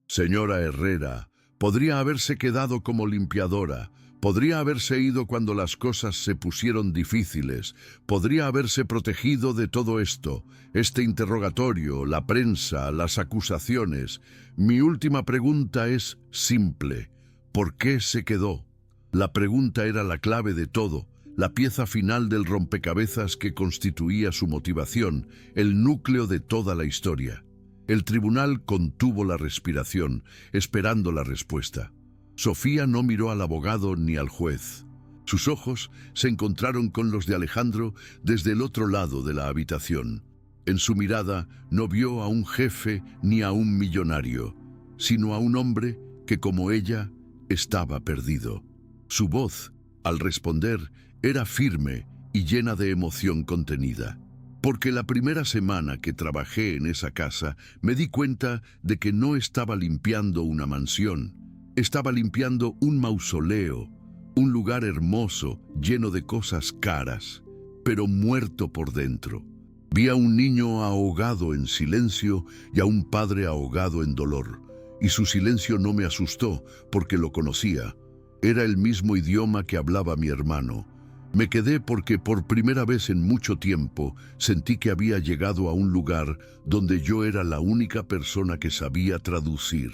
«Señora Herrera, podría haberse quedado como limpiadora. Podría haberse ido cuando las cosas se pusieron difíciles. Podría haberse protegido de todo esto, este interrogatorio, la prensa, las acusaciones. Mi última pregunta es simple. ¿Por qué se quedó?». La pregunta era la clave de todo, la pieza final del rompecabezas que constituía su motivación, el núcleo de toda la historia. El tribunal contuvo la respiración, esperando la respuesta. Sofía no miró al abogado ni al juez. Sus ojos se encontraron con los de Alejandro desde el otro lado de la habitación. En su mirada no vio a un jefe ni a un millonario, sino a un hombre que, como ella, estaba perdido. Su voz, al responder, era firme y llena de emoción contenida. «Porque la primera semana que trabajé en esa casa me di cuenta de que no estaba limpiando una mansión. Estaba limpiando un mausoleo, un lugar hermoso, lleno de cosas caras, pero muerto por dentro. Vi a un niño ahogado en silencio y a un padre ahogado en dolor, y su silencio no me asustó porque lo conocía. Era el mismo idioma que hablaba mi hermano. Me quedé porque por primera vez en mucho tiempo sentí que había llegado a un lugar donde yo era la única persona que sabía traducir.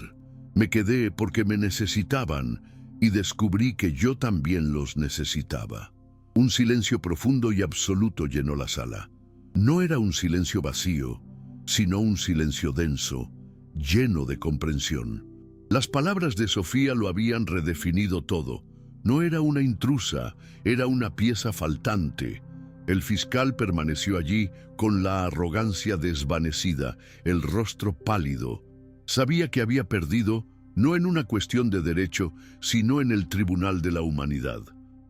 Me quedé porque me necesitaban y descubrí que yo también los necesitaba». Un silencio profundo y absoluto llenó la sala. No era un silencio vacío, sino un silencio denso, lleno de comprensión. Las palabras de Sofía lo habían redefinido todo. No era una intrusa, era una pieza faltante. El fiscal permaneció allí con la arrogancia desvanecida, el rostro pálido. Sabía que había perdido, no en una cuestión de derecho, sino en el tribunal de la humanidad.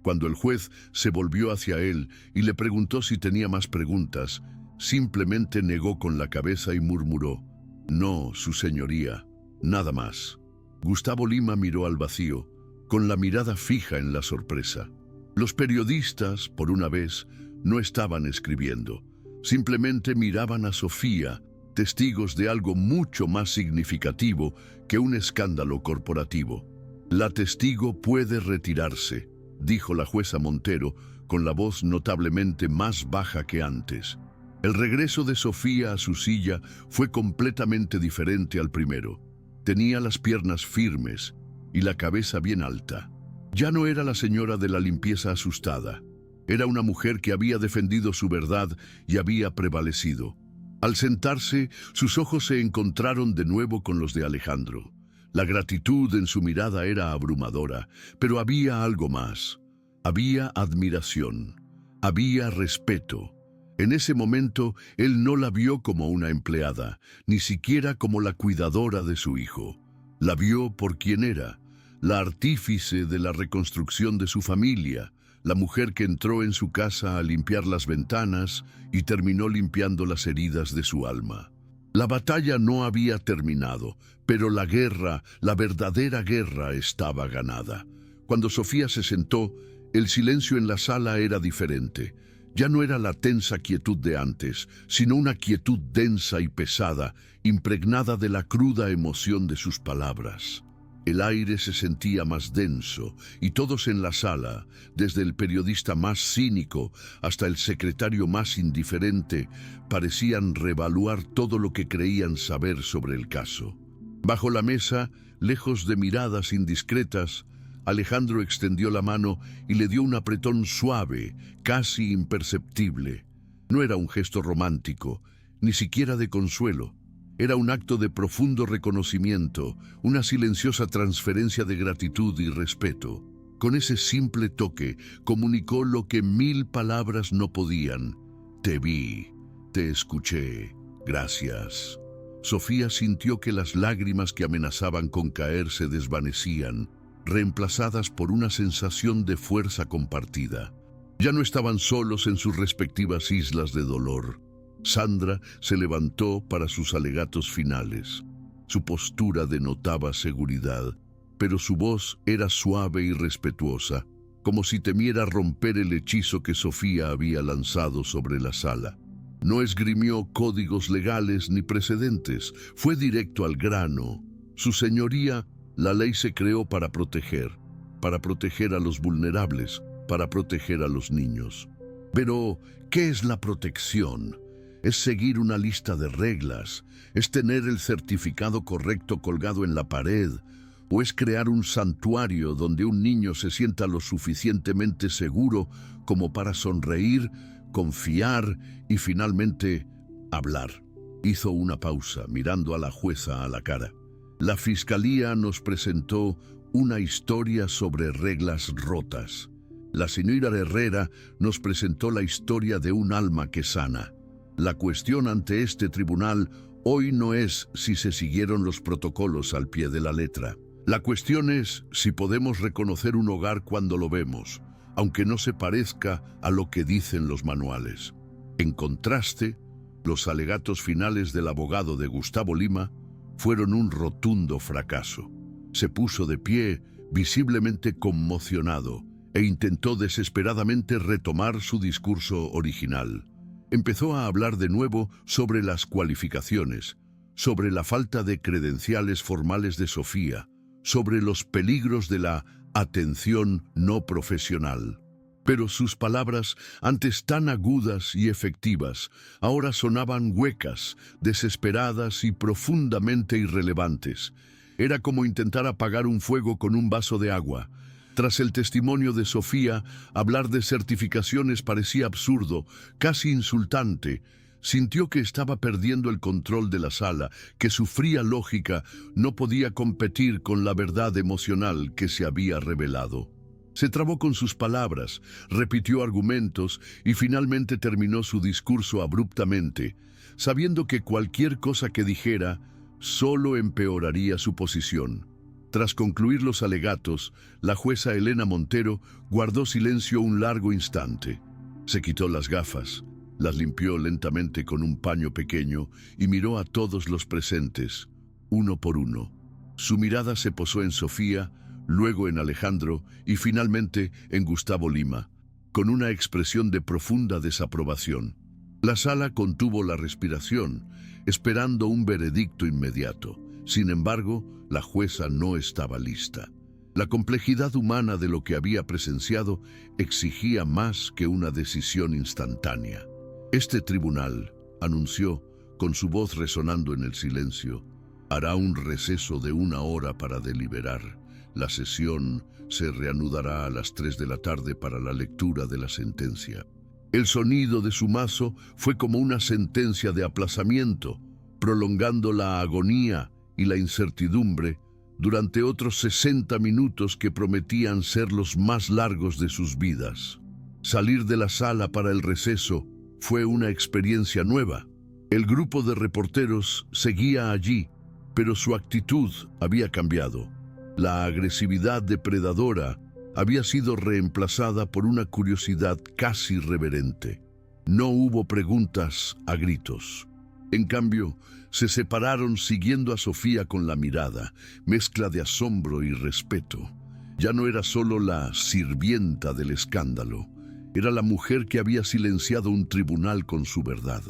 Cuando el juez se volvió hacia él y le preguntó si tenía más preguntas, simplemente negó con la cabeza y murmuró: «No, su señoría, nada más». Gustavo Lima miró al vacío, con la mirada fija en la sorpresa. Los periodistas, por una vez, no estaban escribiendo. Simplemente miraban a Sofía, testigos de algo mucho más significativo que un escándalo corporativo. «La testigo puede retirarse», dijo la jueza Montero, con la voz notablemente más baja que antes. El regreso de Sofía a su silla fue completamente diferente al primero. Tenía las piernas firmes y la cabeza bien alta. Ya no era la señora de la limpieza asustada. Era una mujer que había defendido su verdad y había prevalecido. Al sentarse, sus ojos se encontraron de nuevo con los de Alejandro. La gratitud en su mirada era abrumadora, pero había algo más. Había admiración, había respeto. En ese momento, él no la vio como una empleada, ni siquiera como la cuidadora de su hijo. La vio por quien era, la artífice de la reconstrucción de su familia, la mujer que entró en su casa a limpiar las ventanas y terminó limpiando las heridas de su alma. La batalla no había terminado, pero la guerra, la verdadera guerra, estaba ganada. Cuando Sofía se sentó, el silencio en la sala era diferente. Ya no era la tensa quietud de antes, sino una quietud densa y pesada, impregnada de la cruda emoción de sus palabras. El aire se sentía más denso y todos en la sala, desde el periodista más cínico hasta el secretario más indiferente, parecían reevaluar todo lo que creían saber sobre el caso. Bajo la mesa, lejos de miradas indiscretas, Alejandro extendió la mano y le dio un apretón suave, casi imperceptible. No era un gesto romántico, ni siquiera de consuelo. Era un acto de profundo reconocimiento, una silenciosa transferencia de gratitud y respeto. Con ese simple toque, comunicó lo que 1000 palabras no podían. Te vi, te escuché, gracias. Sofía sintió que las lágrimas que amenazaban con caer se desvanecían, reemplazadas por una sensación de fuerza compartida. Ya no estaban solos en sus respectivas islas de dolor. Sandra se levantó para sus alegatos finales. Su postura denotaba seguridad, pero su voz era suave y respetuosa, como si temiera romper el hechizo que Sofía había lanzado sobre la sala. No esgrimió códigos legales ni precedentes, fue directo al grano. Su señoría, la ley se creó para proteger a los vulnerables, para proteger a los niños. Pero, ¿qué es la protección? Es seguir una lista de reglas, es tener el certificado correcto colgado en la pared, o es crear un santuario donde un niño se sienta lo suficientemente seguro como para sonreír, confiar y finalmente hablar. Hizo una pausa, mirando a la jueza a la cara. La fiscalía nos presentó una historia sobre reglas rotas. La señora Herrera nos presentó la historia de un alma que sana. La cuestión ante este tribunal hoy no es si se siguieron los protocolos al pie de la letra. La cuestión es si podemos reconocer un hogar cuando lo vemos, aunque no se parezca a lo que dicen los manuales. En contraste, los alegatos finales del abogado de Gustavo Lima fueron un rotundo fracaso. Se puso de pie, visiblemente conmocionado, e intentó desesperadamente retomar su discurso original. Empezó a hablar de nuevo sobre las cualificaciones, sobre la falta de credenciales formales de Sofía, sobre los peligros de la atención no profesional. Pero sus palabras, antes tan agudas y efectivas, ahora sonaban huecas, desesperadas y profundamente irrelevantes. Era como intentar apagar un fuego con un vaso de agua. Tras el testimonio de Sofía, hablar de certificaciones parecía absurdo, casi insultante. Sintió que estaba perdiendo el control de la sala, que su fría lógica no podía competir con la verdad emocional que se había revelado. Se trabó con sus palabras, repitió argumentos y finalmente terminó su discurso abruptamente, sabiendo que cualquier cosa que dijera solo empeoraría su posición. Tras concluir los alegatos, la jueza Elena Montero guardó silencio un largo instante. Se quitó las gafas, las limpió lentamente con un paño pequeño y miró a todos los presentes, uno por uno. Su mirada se posó en Sofía, luego en Alejandro y finalmente en Gustavo Lima, con una expresión de profunda desaprobación. La sala contuvo la respiración, esperando un veredicto inmediato. Sin embargo, la jueza no estaba lista. La complejidad humana de lo que había presenciado exigía más que una decisión instantánea. Este tribunal, anunció, con su voz resonando en el silencio, hará un receso de 1 hora para deliberar. La sesión se reanudará a las 3 de la tarde para la lectura de la sentencia. El sonido de su mazo fue como una sentencia de aplazamiento, prolongando la agonía y la incertidumbre durante otros 60 minutos que prometían ser los más largos de sus vidas. Salir de la sala para el receso fue una experiencia nueva. El grupo de reporteros seguía allí, pero su actitud había cambiado. La agresividad depredadora había sido reemplazada por una curiosidad casi reverente. No hubo preguntas a gritos. En cambio, se separaron siguiendo a Sofía con la mirada, mezcla de asombro y respeto. Ya no era solo la sirvienta del escándalo, era la mujer que había silenciado un tribunal con su verdad.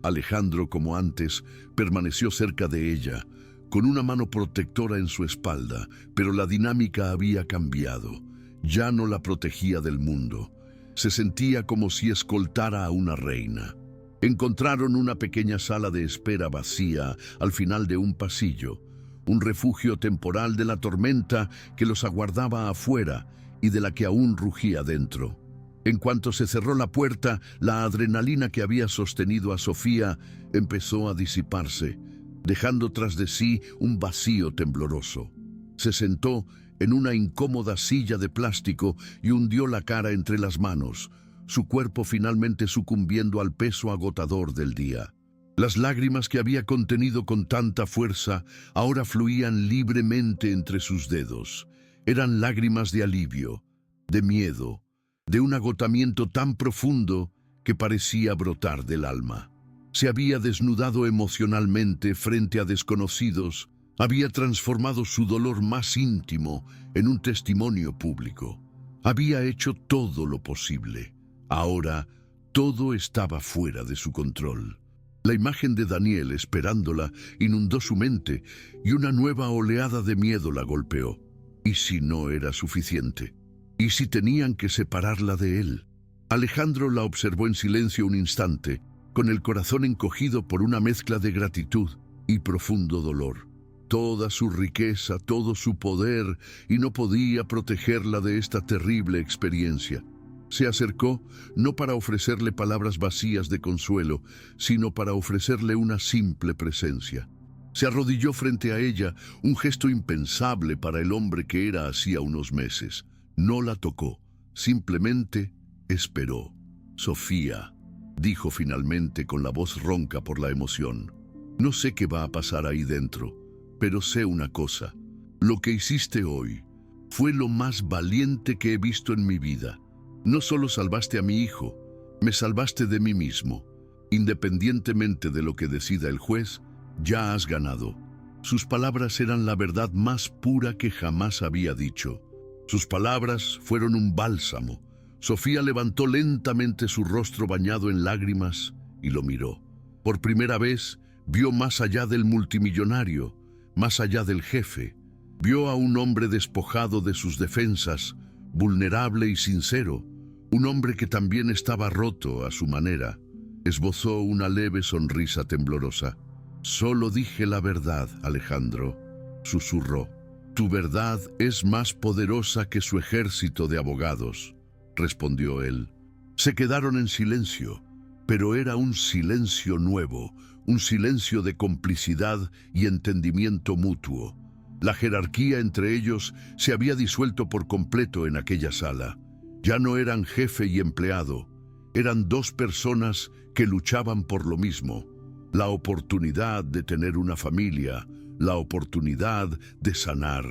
Alejandro, como antes, permaneció cerca de ella, con una mano protectora en su espalda, pero la dinámica había cambiado. Ya no la protegía del mundo. Se sentía como si escoltara a una reina. Encontraron una pequeña sala de espera vacía al final de un pasillo, un refugio temporal de la tormenta que los aguardaba afuera y de la que aún rugía dentro. En cuanto se cerró la puerta, la adrenalina que había sostenido a Sofía empezó a disiparse, dejando tras de sí un vacío tembloroso. Se sentó en una incómoda silla de plástico y hundió la cara entre las manos, su cuerpo finalmente sucumbiendo al peso agotador del día. Las lágrimas que había contenido con tanta fuerza ahora fluían libremente entre sus dedos. Eran lágrimas de alivio, de miedo, de un agotamiento tan profundo que parecía brotar del alma. Se había desnudado emocionalmente frente a desconocidos, había transformado su dolor más íntimo en un testimonio público. Había hecho todo lo posible. Ahora todo estaba fuera de su control. La imagen de Daniel esperándola inundó su mente y una nueva oleada de miedo la golpeó. ¿Y si no era suficiente? ¿Y si tenían que separarla de él? Alejandro la observó en silencio un instante, con el corazón encogido por una mezcla de gratitud y profundo dolor. Toda su riqueza, todo su poder, y no podía protegerla de esta terrible experiencia. Se acercó, no para ofrecerle palabras vacías de consuelo, sino para ofrecerle una simple presencia. Se arrodilló frente a ella, un gesto impensable para el hombre que era hacía unos meses. No la tocó, simplemente esperó. «Sofía», dijo finalmente con la voz ronca por la emoción. «No sé qué va a pasar ahí dentro, pero sé una cosa. Lo que hiciste hoy fue lo más valiente que he visto en mi vida. No solo salvaste a mi hijo, me salvaste de mí mismo. Independientemente de lo que decida el juez, ya has ganado». Sus palabras eran la verdad más pura que jamás había dicho. Sus palabras fueron un bálsamo. Sofía levantó lentamente su rostro bañado en lágrimas y lo miró. Por primera vez, vio más allá del multimillonario, más allá del jefe. Vio a un hombre despojado de sus defensas, vulnerable y sincero, un hombre que también estaba roto a su manera. Esbozó una leve sonrisa temblorosa. «Solo dije la verdad, Alejandro», susurró. «Tu verdad es más poderosa que su ejército de abogados», respondió él. Se quedaron en silencio, pero era un silencio nuevo, un silencio de complicidad y entendimiento mutuo. La jerarquía entre ellos se había disuelto por completo en aquella sala. Ya no eran jefe y empleado, eran dos personas que luchaban por lo mismo: la oportunidad de tener una familia, la oportunidad de sanar.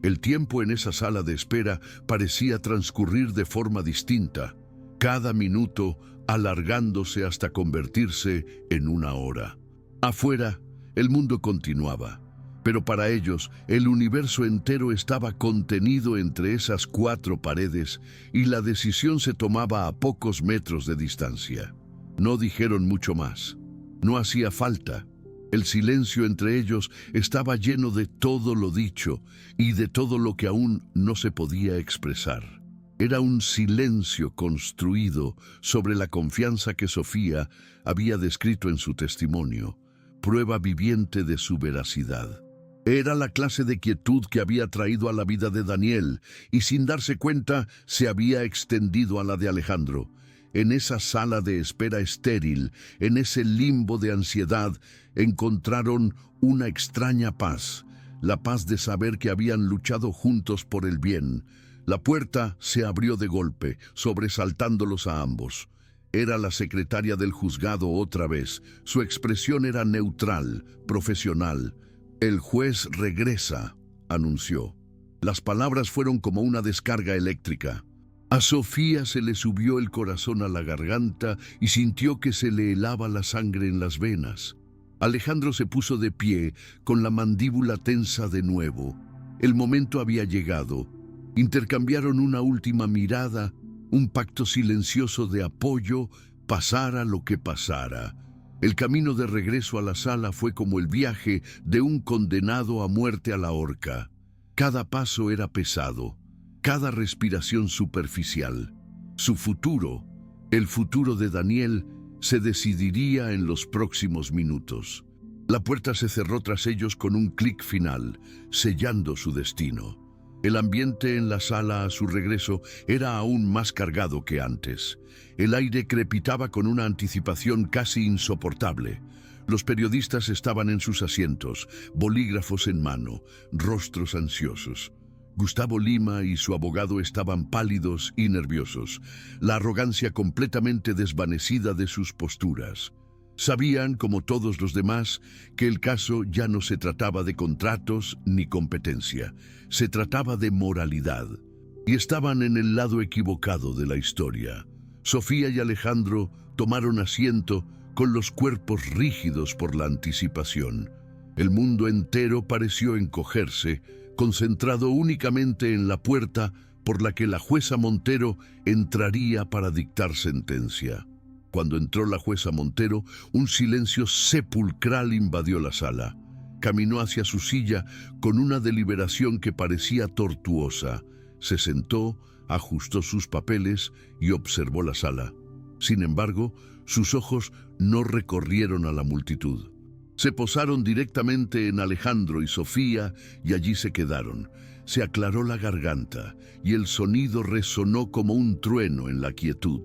El tiempo en esa sala de espera parecía transcurrir de forma distinta, cada minuto alargándose hasta convertirse en una hora. Afuera, el mundo continuaba, pero para ellos el universo entero estaba contenido entre esas cuatro paredes y la decisión se tomaba a pocos metros de distancia. No dijeron mucho más. No hacía falta. El silencio entre ellos estaba lleno de todo lo dicho y de todo lo que aún no se podía expresar. Era un silencio construido sobre la confianza que Sofía había descrito en su testimonio, prueba viviente de su veracidad. Era la clase de quietud que había traído a la vida de Daniel y sin darse cuenta se había extendido a la de Alejandro. En esa sala de espera estéril, en ese limbo de ansiedad, encontraron una extraña paz, la paz de saber que habían luchado juntos por el bien. La puerta se abrió de golpe, sobresaltándolos a ambos. Era la secretaria del juzgado otra vez. Su expresión era neutral, profesional. El juez regresa, anunció. Las palabras fueron como una descarga eléctrica. A Sofía se le subió el corazón a la garganta y sintió que se le helaba la sangre en las venas. Alejandro se puso de pie, con la mandíbula tensa de nuevo. El momento había llegado. Intercambiaron una última mirada, un pacto silencioso de apoyo, pasara lo que pasara. El camino de regreso a la sala fue como el viaje de un condenado a muerte a la horca. Cada paso era pesado, cada respiración superficial. Su futuro, el futuro de Daniel, se decidiría en los próximos minutos. La puerta se cerró tras ellos con un clic final, sellando su destino. El ambiente en la sala a su regreso era aún más cargado que antes. El aire crepitaba con una anticipación casi insoportable. Los periodistas estaban en sus asientos, bolígrafos en mano, rostros ansiosos. Gustavo Lima y su abogado estaban pálidos y nerviosos, la arrogancia completamente desvanecida de sus posturas. Sabían, como todos los demás, que el caso ya no se trataba de contratos ni competencia, se trataba de moralidad. Y estaban en el lado equivocado de la historia. Sofía y Alejandro tomaron asiento con los cuerpos rígidos por la anticipación. El mundo entero pareció encogerse, concentrado únicamente en la puerta por la que la jueza Montero entraría para dictar sentencia. Cuando entró la jueza Montero, un silencio sepulcral invadió la sala. Caminó hacia su silla con una deliberación que parecía tortuosa. Se sentó, ajustó sus papeles y observó la sala. Sin embargo, sus ojos no recorrieron a la multitud. Se posaron directamente en Alejandro y Sofía y allí se quedaron. Se aclaró la garganta y el sonido resonó como un trueno en la quietud.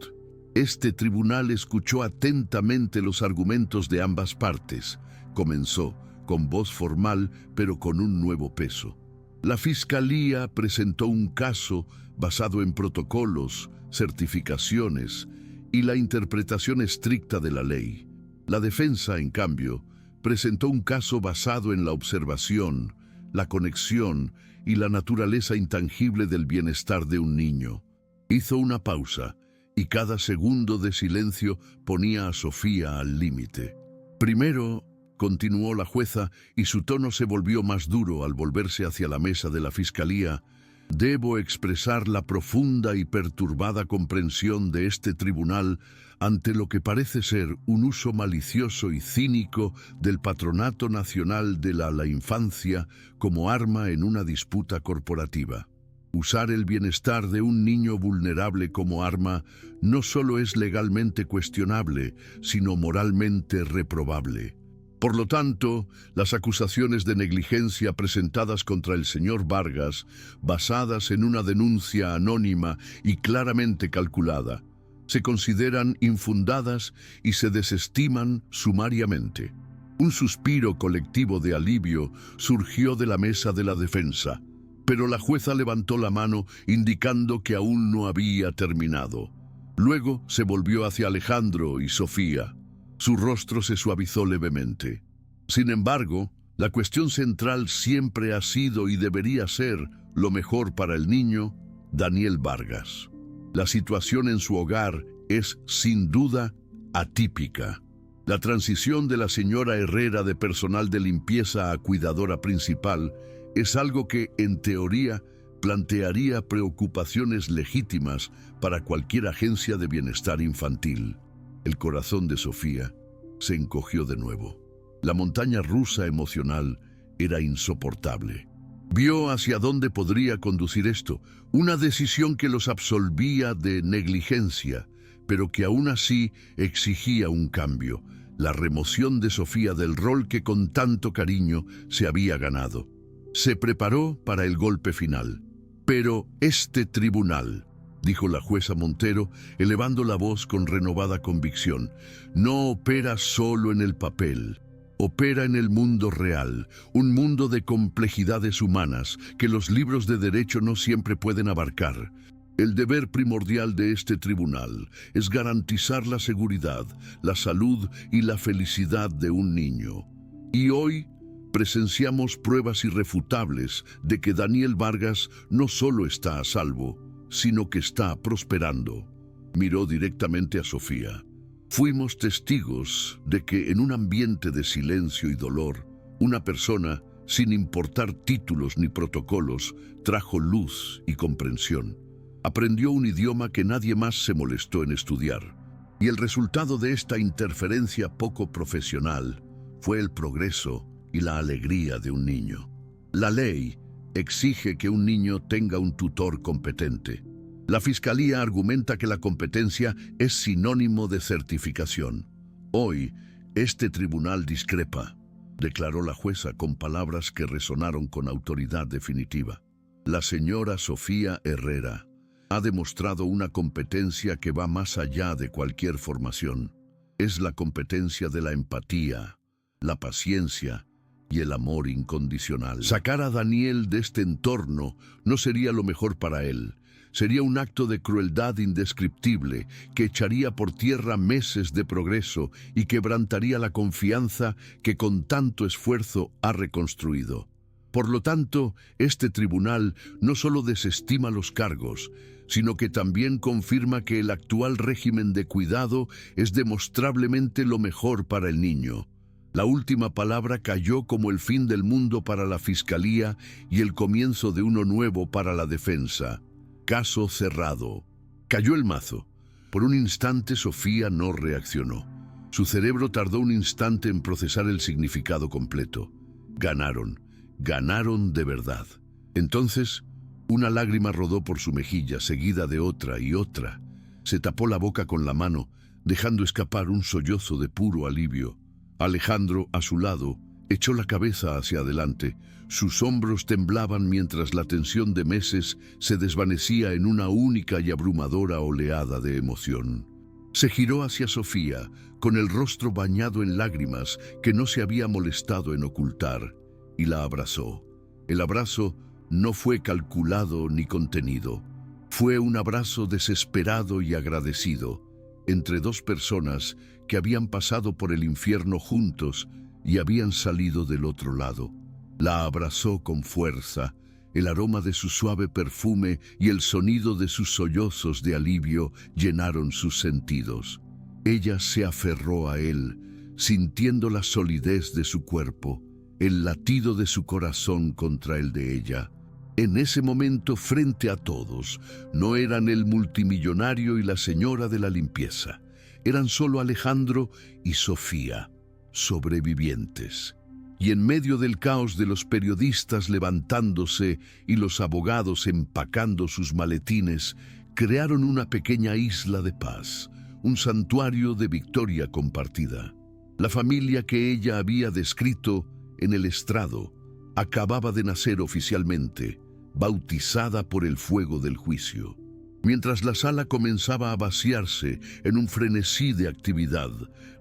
Este tribunal escuchó atentamente los argumentos de ambas partes. Comenzó, con voz formal, pero con un nuevo peso. La Fiscalía presentó un caso basado en protocolos, certificaciones y la interpretación estricta de la ley. La defensa, en cambio, presentó un caso basado en la observación, la conexión y la naturaleza intangible del bienestar de un niño. Hizo una pausa y cada segundo de silencio ponía a Sofía al límite. Primero, continuó la jueza, y su tono se volvió más duro al volverse hacia la mesa de la Fiscalía, debo expresar la profunda y perturbada comprensión de este tribunal ante lo que parece ser un uso malicioso y cínico del Patronato Nacional de la Infancia como arma en una disputa corporativa. Usar el bienestar de un niño vulnerable como arma no solo es legalmente cuestionable, sino moralmente reprobable. Por lo tanto, las acusaciones de negligencia presentadas contra el señor Vargas, basadas en una denuncia anónima y claramente calculada, se consideran infundadas y se desestiman sumariamente. Un suspiro colectivo de alivio surgió de la mesa de la defensa, pero la jueza levantó la mano indicando que aún no había terminado. Luego se volvió hacia Alejandro y Sofía. Su rostro se suavizó levemente. Sin embargo, la cuestión central siempre ha sido y debería ser lo mejor para el niño, Daniel Vargas. La situación en su hogar es, sin duda, atípica. La transición de la señora Herrera de personal de limpieza a cuidadora principal es algo que, en teoría, plantearía preocupaciones legítimas para cualquier agencia de bienestar infantil. El corazón de Sofía se encogió de nuevo. La montaña rusa emocional era insoportable. Vio hacia dónde podría conducir esto, una decisión que los absolvía de negligencia, pero que aún así exigía un cambio, la remoción de Sofía del rol que con tanto cariño se había ganado. Se preparó para el golpe final. Pero este tribunal, dijo la jueza Montero, elevando la voz con renovada convicción, no opera solo en el papel, opera en el mundo real, un mundo de complejidades humanas que los libros de derecho no siempre pueden abarcar. El deber primordial de este tribunal es garantizar la seguridad, la salud y la felicidad de un niño. Y hoy presenciamos pruebas irrefutables de que Daniel Vargas no solo está a salvo, sino que está prosperando. Miró directamente a Sofía. Fuimos testigos de que en un ambiente de silencio y dolor, una persona, sin importar títulos ni protocolos, trajo luz y comprensión. Aprendió un idioma que nadie más se molestó en estudiar. Y el resultado de esta interferencia poco profesional fue el progreso y la alegría de un niño. La ley exige que un niño tenga un tutor competente. La Fiscalía argumenta que la competencia es sinónimo de certificación. Hoy, este tribunal discrepa, declaró la jueza con palabras que resonaron con autoridad definitiva. La señora Sofía Herrera ha demostrado una competencia que va más allá de cualquier formación. Es la competencia de la empatía, la paciencia y el amor incondicional. Sacar a Daniel de este entorno no sería lo mejor para él. Sería un acto de crueldad indescriptible que echaría por tierra meses de progreso y quebrantaría la confianza que con tanto esfuerzo ha reconstruido. Por lo tanto, este tribunal no solo desestima los cargos, sino que también confirma que el actual régimen de cuidado es demostrablemente lo mejor para el niño. La última palabra cayó como el fin del mundo para la Fiscalía y el comienzo de uno nuevo para la defensa. Caso cerrado. Cayó el mazo. Por un instante Sofía no reaccionó. Su cerebro tardó un instante en procesar el significado completo. Ganaron. Ganaron de verdad. Entonces, una lágrima rodó por su mejilla, seguida de otra y otra. Se tapó la boca con la mano, dejando escapar un sollozo de puro alivio. Alejandro, a su lado, echó la cabeza hacia adelante. Sus hombros temblaban mientras la tensión de meses se desvanecía en una única y abrumadora oleada de emoción. Se giró hacia Sofía, con el rostro bañado en lágrimas que no se había molestado en ocultar, y la abrazó. El abrazo no fue calculado ni contenido. Fue un abrazo desesperado y agradecido, entre dos personas que habían pasado por el infierno juntos y habían salido del otro lado. La abrazó con fuerza. El aroma de su suave perfume y el sonido de sus sollozos de alivio llenaron sus sentidos. Ella se aferró a él, sintiendo la solidez de su cuerpo, el latido de su corazón contra el de ella. En ese momento, frente a todos, no eran el multimillonario y la señora de la limpieza. Eran solo Alejandro y Sofía, sobrevivientes. Y en medio del caos de los periodistas levantándose y los abogados empacando sus maletines, crearon una pequeña isla de paz, un santuario de victoria compartida. La familia que ella había descrito en el estrado acababa de nacer oficialmente, bautizada por el fuego del juicio. Mientras la sala comenzaba a vaciarse en un frenesí de actividad,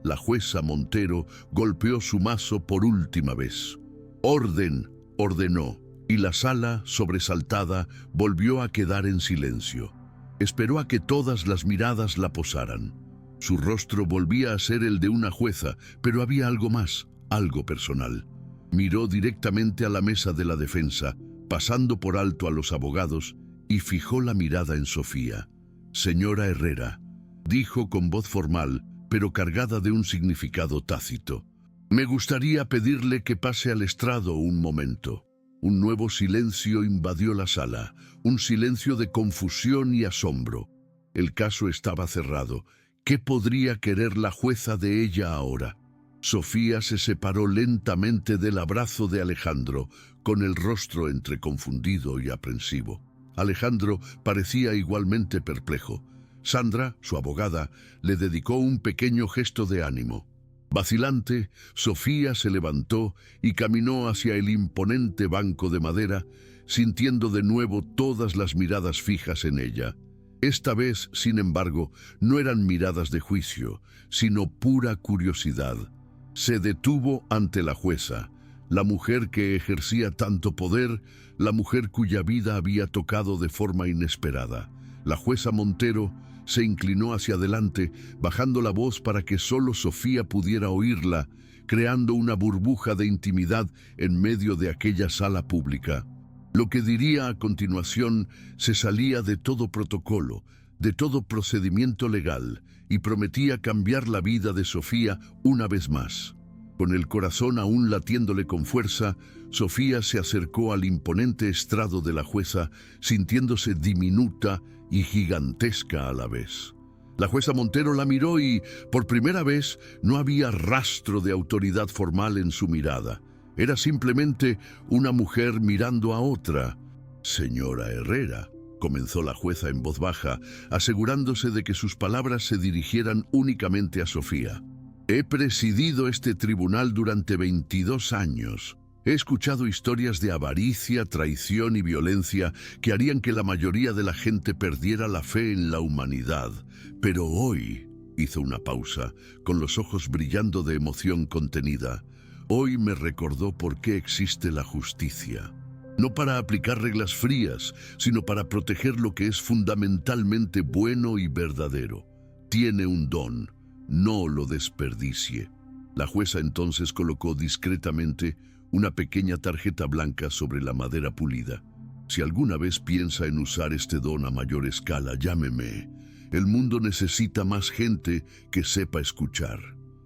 la jueza Montero golpeó su mazo por última vez. «Orden», ordenó, y la sala, sobresaltada, volvió a quedar en silencio. Esperó a que todas las miradas la posaran. Su rostro volvía a ser el de una jueza, pero había algo más, algo personal. Miró directamente a la mesa de la defensa, pasando por alto a los abogados, y fijó la mirada en Sofía. «Señora Herrera», dijo con voz formal, pero cargada de un significado tácito, «me gustaría pedirle que pase al estrado un momento». Un nuevo silencio invadió la sala, un silencio de confusión y asombro. El caso estaba cerrado. ¿Qué podría querer la jueza de ella ahora? Sofía se separó lentamente del abrazo de Alejandro, con el rostro entre confundido y aprensivo. Alejandro parecía igualmente perplejo. Sandra, su abogada, le dedicó un pequeño gesto de ánimo. Vacilante, Sofía se levantó y caminó hacia el imponente banco de madera, sintiendo de nuevo todas las miradas fijas en ella. Esta vez, sin embargo, no eran miradas de juicio, sino pura curiosidad. Se detuvo ante la jueza, la mujer que ejercía tanto poder, la mujer cuya vida había tocado de forma inesperada. La jueza Montero se inclinó hacia adelante, bajando la voz para que solo Sofía pudiera oírla, creando una burbuja de intimidad en medio de aquella sala pública. Lo que diría a continuación se salía de todo protocolo, de todo procedimiento legal, y prometía cambiar la vida de Sofía una vez más. Con el corazón aún latiéndole con fuerza, Sofía se acercó al imponente estrado de la jueza, sintiéndose diminuta y gigantesca a la vez. La jueza Montero la miró y, por primera vez, no había rastro de autoridad formal en su mirada. Era simplemente una mujer mirando a otra. «Señora Herrera», comenzó la jueza en voz baja, asegurándose de que sus palabras se dirigieran únicamente a Sofía. «He presidido este tribunal durante 22 años. He escuchado historias de avaricia, traición y violencia que harían que la mayoría de la gente perdiera la fe en la humanidad. Pero hoy», hizo una pausa, con los ojos brillando de emoción contenida, «hoy me recordó por qué existe la justicia. No para aplicar reglas frías, sino para proteger lo que es fundamentalmente bueno y verdadero. Tiene un don, no lo desperdicie». La jueza entonces colocó discretamente una pequeña tarjeta blanca sobre la madera pulida. «Si alguna vez piensa en usar este don a mayor escala, llámeme. El mundo necesita más gente que sepa escuchar».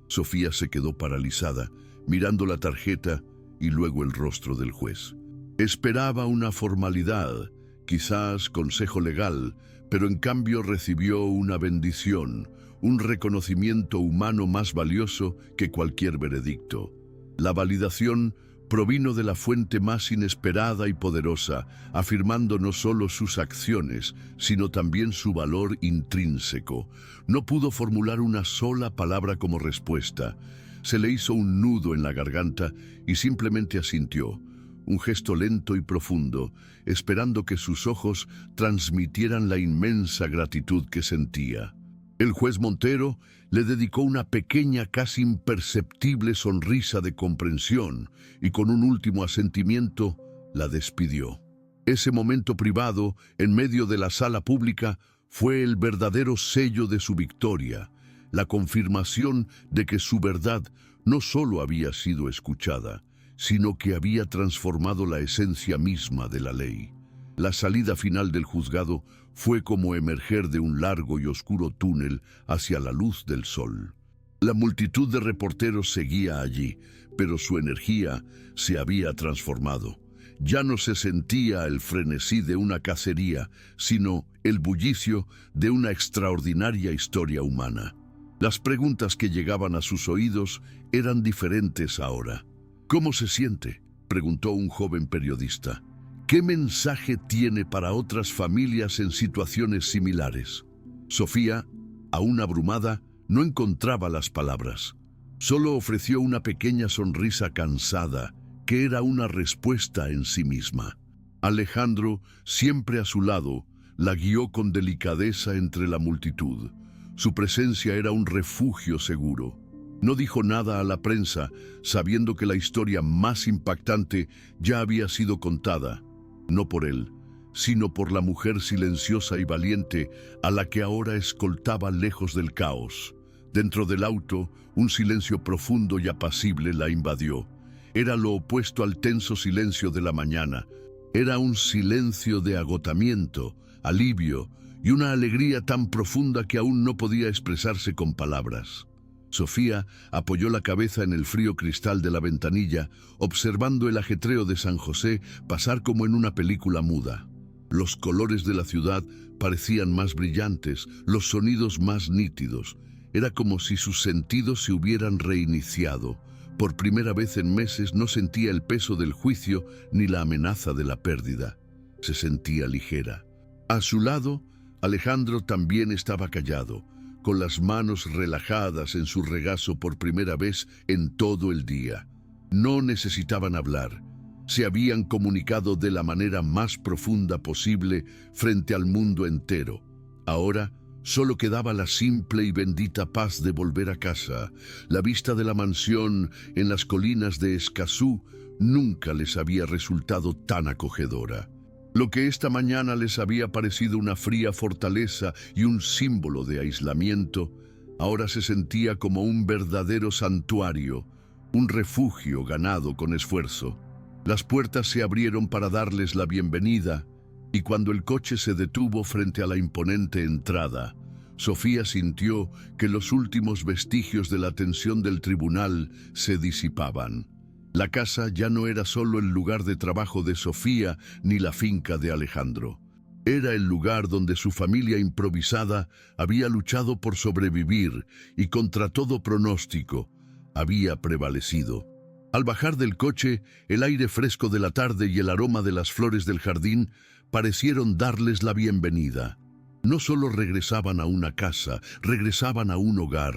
Sofía se quedó paralizada, mirando la tarjeta y luego el rostro del juez. Esperaba una formalidad, quizás consejo legal, pero en cambio recibió una bendición, un reconocimiento humano más valioso que cualquier veredicto. La validación provino de la fuente más inesperada y poderosa, afirmando no solo sus acciones, sino también su valor intrínseco. No pudo formular una sola palabra como respuesta. Se le hizo un nudo en la garganta y simplemente asintió, un gesto lento y profundo, esperando que sus ojos transmitieran la inmensa gratitud que sentía. El juez Montero le dedicó una pequeña, casi imperceptible sonrisa de comprensión y con un último asentimiento la despidió. Ese momento privado, en medio de la sala pública, fue el verdadero sello de su victoria, la confirmación de que su verdad no solo había sido escuchada, sino que había transformado la esencia misma de la ley. La salida final del juzgado fue como emerger de un largo y oscuro túnel hacia la luz del sol. La multitud de reporteros seguía allí, pero su energía se había transformado. Ya no se sentía el frenesí de una cacería, sino el bullicio de una extraordinaria historia humana. Las preguntas que llegaban a sus oídos eran diferentes ahora. «¿Cómo se siente?», preguntó un joven periodista. «¿Qué mensaje tiene para otras familias en situaciones similares?». Sofía, aún abrumada, no encontraba las palabras. Solo ofreció una pequeña sonrisa cansada, que era una respuesta en sí misma. Alejandro, siempre a su lado, la guió con delicadeza entre la multitud. Su presencia era un refugio seguro. No dijo nada a la prensa, sabiendo que la historia más impactante ya había sido contada, no por él, sino por la mujer silenciosa y valiente a la que ahora escoltaba lejos del caos. Dentro del auto, un silencio profundo y apacible la invadió. Era lo opuesto al tenso silencio de la mañana. Era un silencio de agotamiento, alivio y una alegría tan profunda que aún no podía expresarse con palabras. Sofía apoyó la cabeza en el frío cristal de la ventanilla, observando el ajetreo de San José pasar como en una película muda. Los colores de la ciudad parecían más brillantes, los sonidos más nítidos. Era como si sus sentidos se hubieran reiniciado. Por primera vez en meses no sentía el peso del juicio ni la amenaza de la pérdida. Se sentía ligera. A su lado, Alejandro también estaba callado, con las manos relajadas en su regazo por primera vez en todo el día. No necesitaban hablar. Se habían comunicado de la manera más profunda posible frente al mundo entero. Ahora solo quedaba la simple y bendita paz de volver a casa. La vista de la mansión en las colinas de Escazú nunca les había resultado tan acogedora. Lo que esta mañana les había parecido una fría fortaleza y un símbolo de aislamiento, ahora se sentía como un verdadero santuario, un refugio ganado con esfuerzo. Las puertas se abrieron para darles la bienvenida, y cuando el coche se detuvo frente a la imponente entrada, Sofía sintió que los últimos vestigios de la tensión del tribunal se disipaban. La casa ya no era solo el lugar de trabajo de Sofía ni la finca de Alejandro. Era el lugar donde su familia improvisada había luchado por sobrevivir y contra todo pronóstico había prevalecido. Al bajar del coche, el aire fresco de la tarde y el aroma de las flores del jardín parecieron darles la bienvenida. No solo regresaban a una casa, regresaban a un hogar.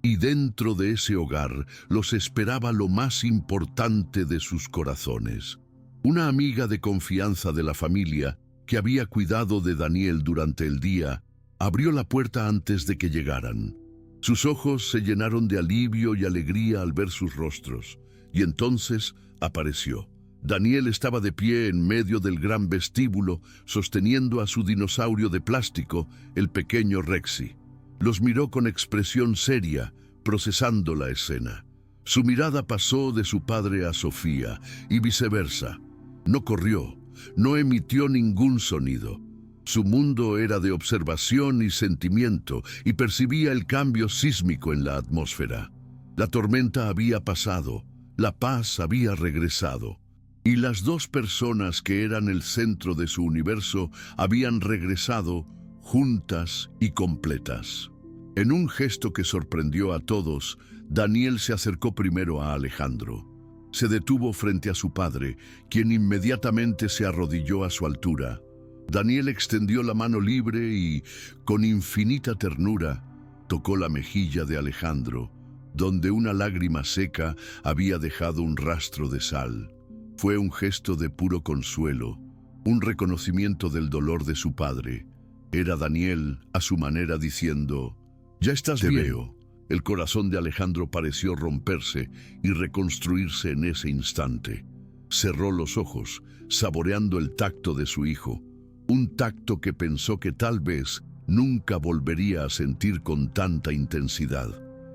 Y dentro de ese hogar los esperaba lo más importante de sus corazones. Una amiga de confianza de la familia, que había cuidado de Daniel durante el día, abrió la puerta antes de que llegaran. Sus ojos se llenaron de alivio y alegría al ver sus rostros, y entonces apareció. Daniel estaba de pie en medio del gran vestíbulo, sosteniendo a su dinosaurio de plástico, el pequeño Rexy. Los miró con expresión seria, procesando la escena. Su mirada pasó de su padre a Sofía, y viceversa. No corrió, no emitió ningún sonido. Su mundo era de observación y sentimiento, y percibía el cambio sísmico en la atmósfera. La tormenta había pasado, la paz había regresado, y las dos personas que eran el centro de su universo habían regresado juntas y completas. En un gesto que sorprendió a todos, Daniel se acercó primero a Alejandro. Se detuvo frente a su padre, quien inmediatamente se arrodilló a su altura. Daniel extendió la mano libre y, con infinita ternura, tocó la mejilla de Alejandro, donde una lágrima seca había dejado un rastro de sal. Fue un gesto de puro consuelo, un reconocimiento del dolor de su padre. Era Daniel, a su manera, diciendo: «Ya estás bien». Veo. El corazón de Alejandro pareció romperse y reconstruirse en ese instante. Cerró los ojos, saboreando el tacto de su hijo, un tacto que pensó que tal vez nunca volvería a sentir con tanta intensidad.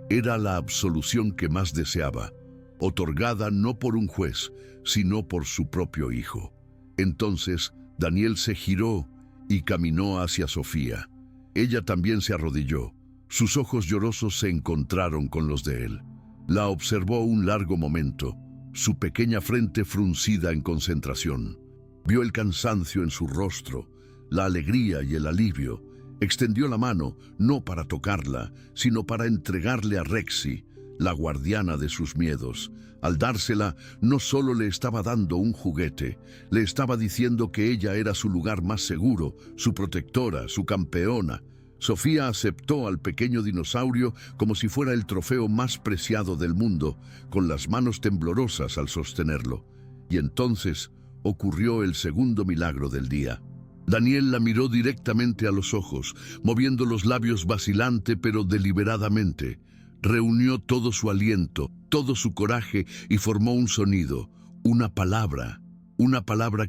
Era la absolución que más deseaba, otorgada no por un juez, sino por su propio hijo. Entonces, Daniel se giró y caminó hacia Sofía. Ella también se arrodilló. Sus ojos llorosos se encontraron con los de él. La observó un largo momento, su pequeña frente fruncida en concentración. Vio el cansancio en su rostro, la alegría y el alivio. Extendió la mano, no para tocarla, sino para entregarle a Rexy, la guardiana de sus miedos. Al dársela, no solo le estaba dando un juguete, le estaba diciendo que ella era su lugar más seguro, su protectora, su campeona. Sofía aceptó al pequeño dinosaurio como si fuera el trofeo más preciado del mundo, con las manos temblorosas al sostenerlo. Y entonces ocurrió el segundo milagro del día. Daniel la miró directamente a los ojos, moviendo los labios vacilante pero deliberadamente. Reunió todo su aliento, todo su coraje y formó un sonido, una palabra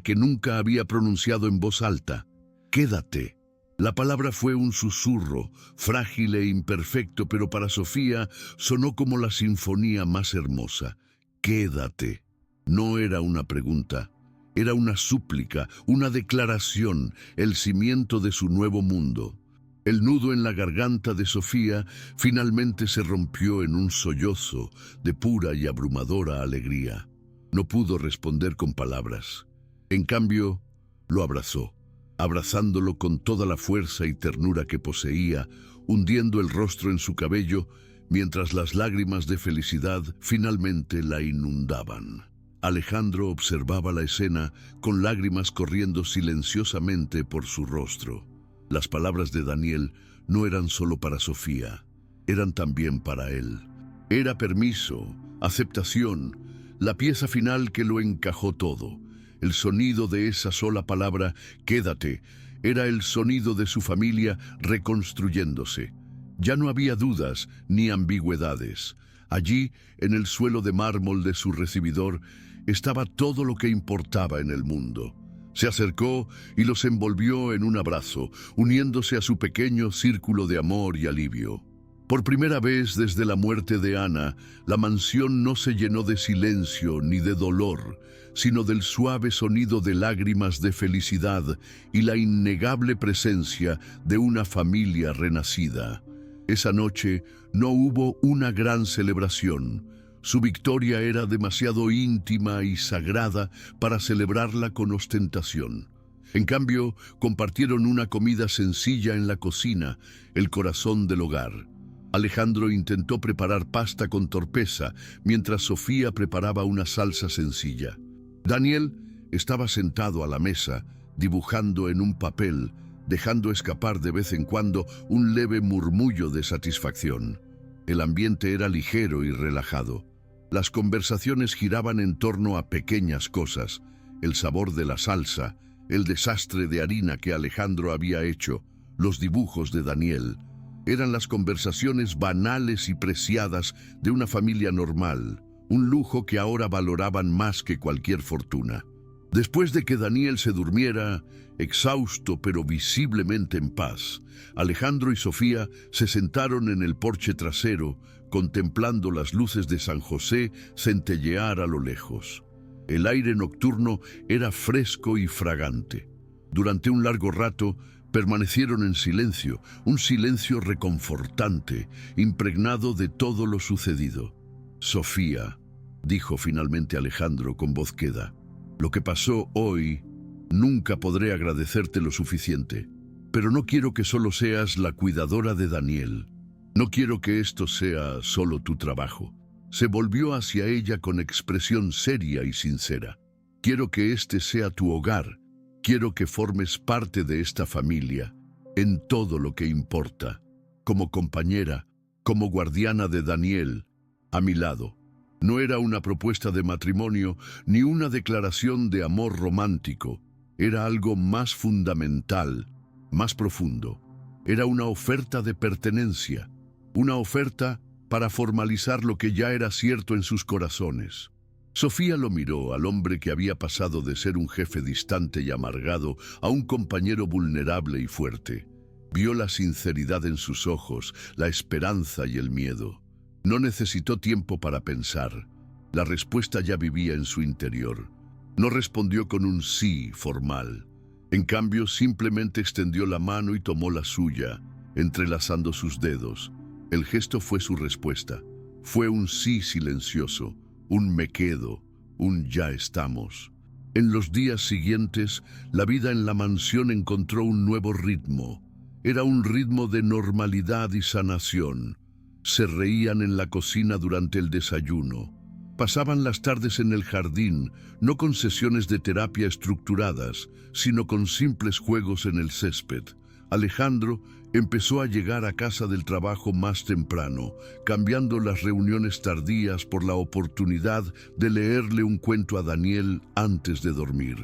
que nunca había pronunciado en voz alta: «Quédate». La palabra fue un susurro, frágil e imperfecto, pero para Sofía sonó como la sinfonía más hermosa. «Quédate». No era una pregunta, era una súplica, una declaración, el cimiento de su nuevo mundo. El nudo en la garganta de Sofía finalmente se rompió en un sollozo de pura y abrumadora alegría. No pudo responder con palabras. En cambio, lo abrazó, abrazándolo con toda la fuerza y ternura que poseía, hundiendo el rostro en su cabello, mientras las lágrimas de felicidad finalmente la inundaban. Alejandro observaba la escena con lágrimas corriendo silenciosamente por su rostro. Las palabras de Daniel no eran solo para Sofía, eran también para él. Era permiso, aceptación, la pieza final que lo encajó todo. El sonido de esa sola palabra, «quédate», era el sonido de su familia reconstruyéndose. Ya no había dudas ni ambigüedades. Allí, en el suelo de mármol de su recibidor, estaba todo lo que importaba en el mundo. Se acercó y los envolvió en un abrazo, uniéndose a su pequeño círculo de amor y alivio. Por primera vez desde la muerte de Ana, la mansión no se llenó de silencio ni de dolor, sino del suave sonido de lágrimas de felicidad y la innegable presencia de una familia renacida. Esa noche no hubo una gran celebración. Su victoria era demasiado íntima y sagrada para celebrarla con ostentación. En cambio, compartieron una comida sencilla en la cocina, el corazón del hogar. Alejandro intentó preparar pasta con torpeza, mientras Sofía preparaba una salsa sencilla. Daniel estaba sentado a la mesa, dibujando en un papel, dejando escapar de vez en cuando un leve murmullo de satisfacción. El ambiente era ligero y relajado. Las conversaciones giraban en torno a pequeñas cosas: el sabor de la salsa, el desastre de harina que Alejandro había hecho, los dibujos de Daniel. Eran las conversaciones banales y preciadas de una familia normal, un lujo que ahora valoraban más que cualquier fortuna. Después de que Daniel se durmiera, exhausto pero visiblemente en paz, Alejandro y Sofía se sentaron en el porche trasero, contemplando las luces de San José centellear a lo lejos. El aire nocturno era fresco y fragante. Durante un largo rato permanecieron en silencio, un silencio reconfortante, impregnado de todo lo sucedido. «Sofía», dijo finalmente Alejandro con voz queda, «lo que pasó hoy, nunca podré agradecerte lo suficiente. Pero no quiero que solo seas la cuidadora de Daniel. No quiero que esto sea solo tu trabajo». Se volvió hacia ella con expresión seria y sincera. «Quiero que este sea tu hogar. Quiero que formes parte de esta familia, en todo lo que importa, como compañera, como guardiana de Daniel, a mi lado». No era una propuesta de matrimonio ni una declaración de amor romántico. Era algo más fundamental, más profundo. Era una oferta de pertenencia, una oferta para formalizar lo que ya era cierto en sus corazones. Sofía lo miró al hombre que había pasado de ser un jefe distante y amargado a un compañero vulnerable y fuerte. Vio la sinceridad en sus ojos, la esperanza y el miedo. No necesitó tiempo para pensar. La respuesta ya vivía en su interior. No respondió con un sí formal. En cambio, simplemente extendió la mano y tomó la suya, entrelazando sus dedos. El gesto fue su respuesta. Fue un sí silencioso, un me quedo, un ya estamos. En los días siguientes, la vida en la mansión encontró un nuevo ritmo. Era un ritmo de normalidad y sanación. Se reían en la cocina durante el desayuno. Pasaban las tardes en el jardín, no con sesiones de terapia estructuradas, sino con simples juegos en el césped. Alejandro empezó a llegar a casa del trabajo más temprano, cambiando las reuniones tardías por la oportunidad de leerle un cuento a Daniel antes de dormir.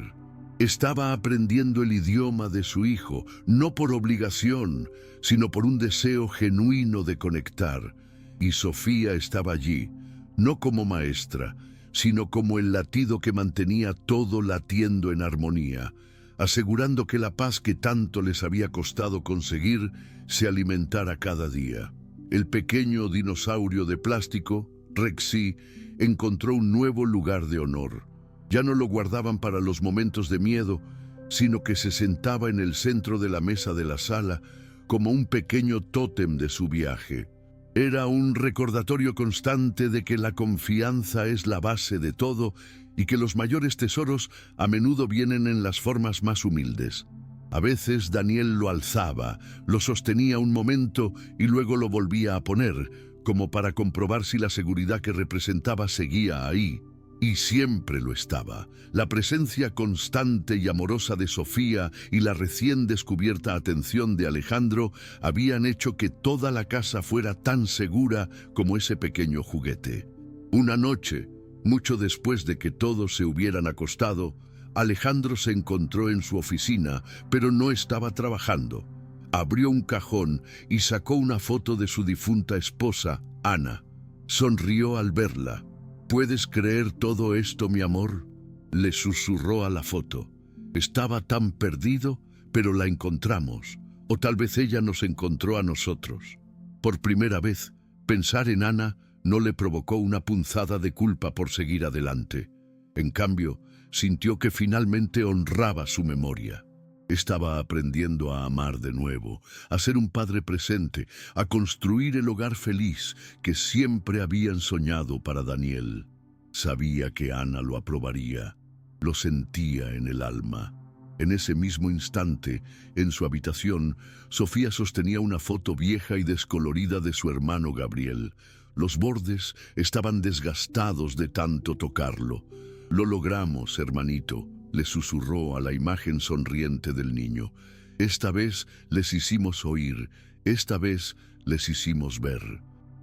Estaba aprendiendo el idioma de su hijo, no por obligación, sino por un deseo genuino de conectar. Y Sofía estaba allí, no como maestra, sino como el latido que mantenía todo latiendo en armonía, asegurando que la paz que tanto les había costado conseguir se alimentara cada día. El pequeño dinosaurio de plástico, Rexy, encontró un nuevo lugar de honor. Ya no lo guardaban para los momentos de miedo, sino que se sentaba en el centro de la mesa de la sala como un pequeño tótem de su viaje. Era un recordatorio constante de que la confianza es la base de todo y que los mayores tesoros a menudo vienen en las formas más humildes. A veces Daniel lo alzaba, lo sostenía un momento y luego lo volvía a poner, como para comprobar si la seguridad que representaba seguía ahí. Y siempre lo estaba. La presencia constante y amorosa de Sofía y la recién descubierta atención de Alejandro habían hecho que toda la casa fuera tan segura como ese pequeño juguete. Una noche, mucho después de que todos se hubieran acostado, Alejandro se encontró en su oficina, pero no estaba trabajando. Abrió un cajón y sacó una foto de su difunta esposa, Ana. Sonrió al verla. «¿Puedes creer todo esto, mi amor?», le susurró a la foto. «Estaba tan perdido, pero la encontramos. O tal vez ella nos encontró a nosotros». Por primera vez, pensar en Ana no le provocó una punzada de culpa por seguir adelante. En cambio, sintió que finalmente honraba su memoria. Estaba aprendiendo a amar de nuevo, a ser un padre presente, a construir el hogar feliz que siempre habían soñado para Daniel. Sabía que Ana lo aprobaría, lo sentía en el alma. En ese mismo instante, en su habitación, Sofía sostenía una foto vieja y descolorida de su hermano Gabriel. Los bordes estaban desgastados de tanto tocarlo. «Lo logramos, hermanito», le susurró a la imagen sonriente del niño. «Esta vez les hicimos oír, esta vez les hicimos ver».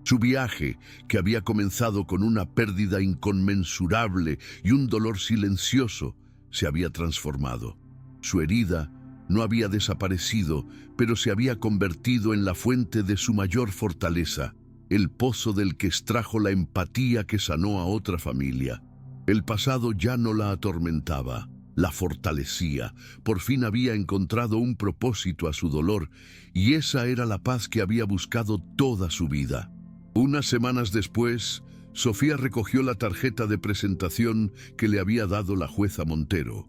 Su viaje, que había comenzado con una pérdida inconmensurable y un dolor silencioso, se había transformado. Su herida no había desaparecido, pero se había convertido en la fuente de su mayor fortaleza, el pozo del que extrajo la empatía que sanó a otra familia. El pasado ya no la atormentaba, la fortalecía. Por fin había encontrado un propósito a su dolor, y esa era la paz que había buscado toda su vida. Unas semanas después, Sofía recogió la tarjeta de presentación que le había dado la jueza Montero.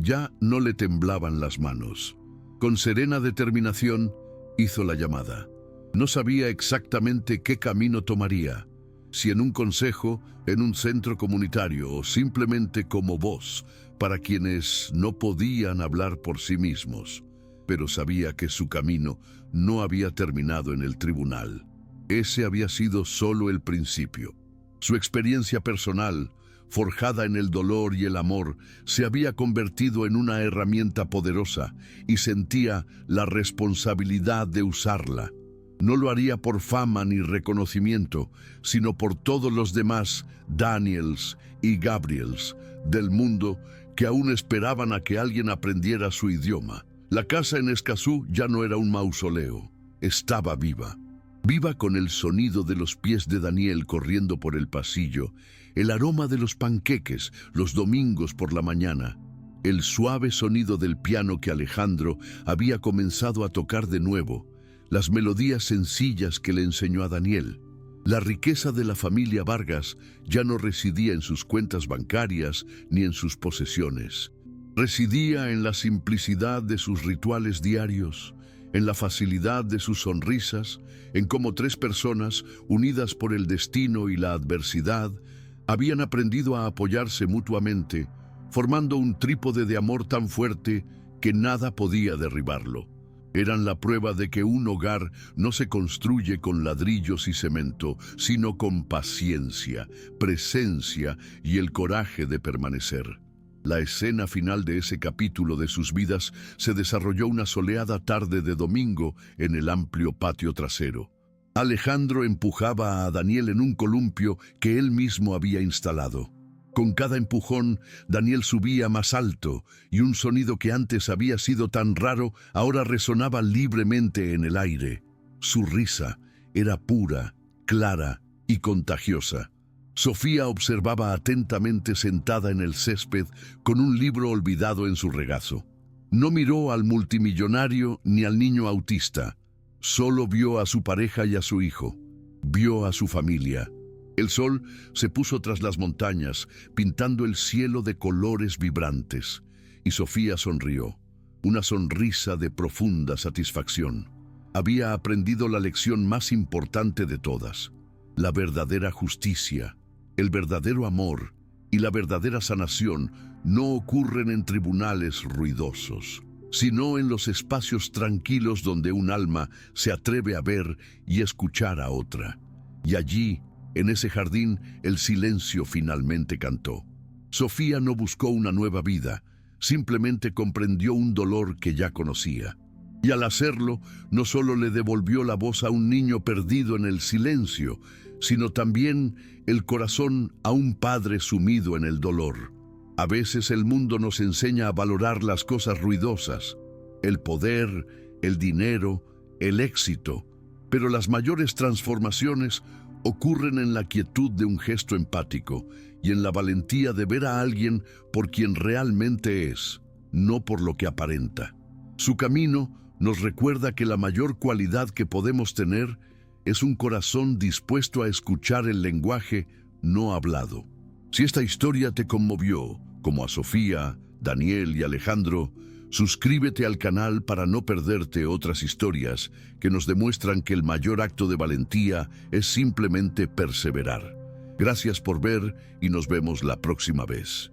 Ya no le temblaban las manos. Con serena determinación, hizo la llamada. No sabía exactamente qué camino tomaría, si en un consejo, en un centro comunitario o simplemente como voz para quienes no podían hablar por sí mismos. Pero sabía que su camino no había terminado en el tribunal. Ese había sido solo el principio. Su experiencia personal, forjada en el dolor y el amor, se había convertido en una herramienta poderosa y sentía la responsabilidad de usarla. No lo haría por fama ni reconocimiento, sino por todos los demás Daniels y Gabriels del mundo que aún esperaban a que alguien aprendiera su idioma. La casa en Escazú ya no era un mausoleo, estaba viva. Viva con el sonido de los pies de Daniel corriendo por el pasillo, el aroma de los panqueques los domingos por la mañana, el suave sonido del piano que Alejandro había comenzado a tocar de nuevo, las melodías sencillas que le enseñó a Daniel. La riqueza de la familia Vargas ya no residía en sus cuentas bancarias ni en sus posesiones. Residía en la simplicidad de sus rituales diarios, en la facilidad de sus sonrisas, en cómo tres personas, unidas por el destino y la adversidad, habían aprendido a apoyarse mutuamente, formando un trípode de amor tan fuerte que nada podía derribarlo. Eran la prueba de que un hogar no se construye con ladrillos y cemento, sino con paciencia, presencia y el coraje de permanecer. La escena final de ese capítulo de sus vidas se desarrolló una soleada tarde de domingo en el amplio patio trasero. Alejandro empujaba a Daniel en un columpio que él mismo había instalado. Con cada empujón, Daniel subía más alto, y un sonido que antes había sido tan raro ahora resonaba libremente en el aire. Su risa era pura, clara y contagiosa. Sofía observaba atentamente sentada en el césped con un libro olvidado en su regazo. No miró al multimillonario ni al niño autista. Solo vio a su pareja y a su hijo. Vio a su familia. El sol se puso tras las montañas, pintando el cielo de colores vibrantes. Y Sofía sonrió, una sonrisa de profunda satisfacción. Había aprendido la lección más importante de todas: la verdadera justicia, el verdadero amor y la verdadera sanación no ocurren en tribunales ruidosos, sino en los espacios tranquilos donde un alma se atreve a ver y escuchar a otra. Y allí, en ese jardín, el silencio finalmente cantó. Sofía no buscó una nueva vida, simplemente comprendió un dolor que ya conocía. Y al hacerlo, no solo le devolvió la voz a un niño perdido en el silencio, sino también el corazón a un padre sumido en el dolor. A veces el mundo nos enseña a valorar las cosas ruidosas, el poder, el dinero, el éxito, pero las mayores transformaciones ocurren en la quietud de un gesto empático y en la valentía de ver a alguien por quien realmente es, no por lo que aparenta. Su camino nos recuerda que la mayor cualidad que podemos tener es un corazón dispuesto a escuchar el lenguaje no hablado. Si esta historia te conmovió, como a Sofía, Daniel y Alejandro, suscríbete al canal para no perderte otras historias que nos demuestran que el mayor acto de valentía es simplemente perseverar. Gracias por ver y nos vemos la próxima vez.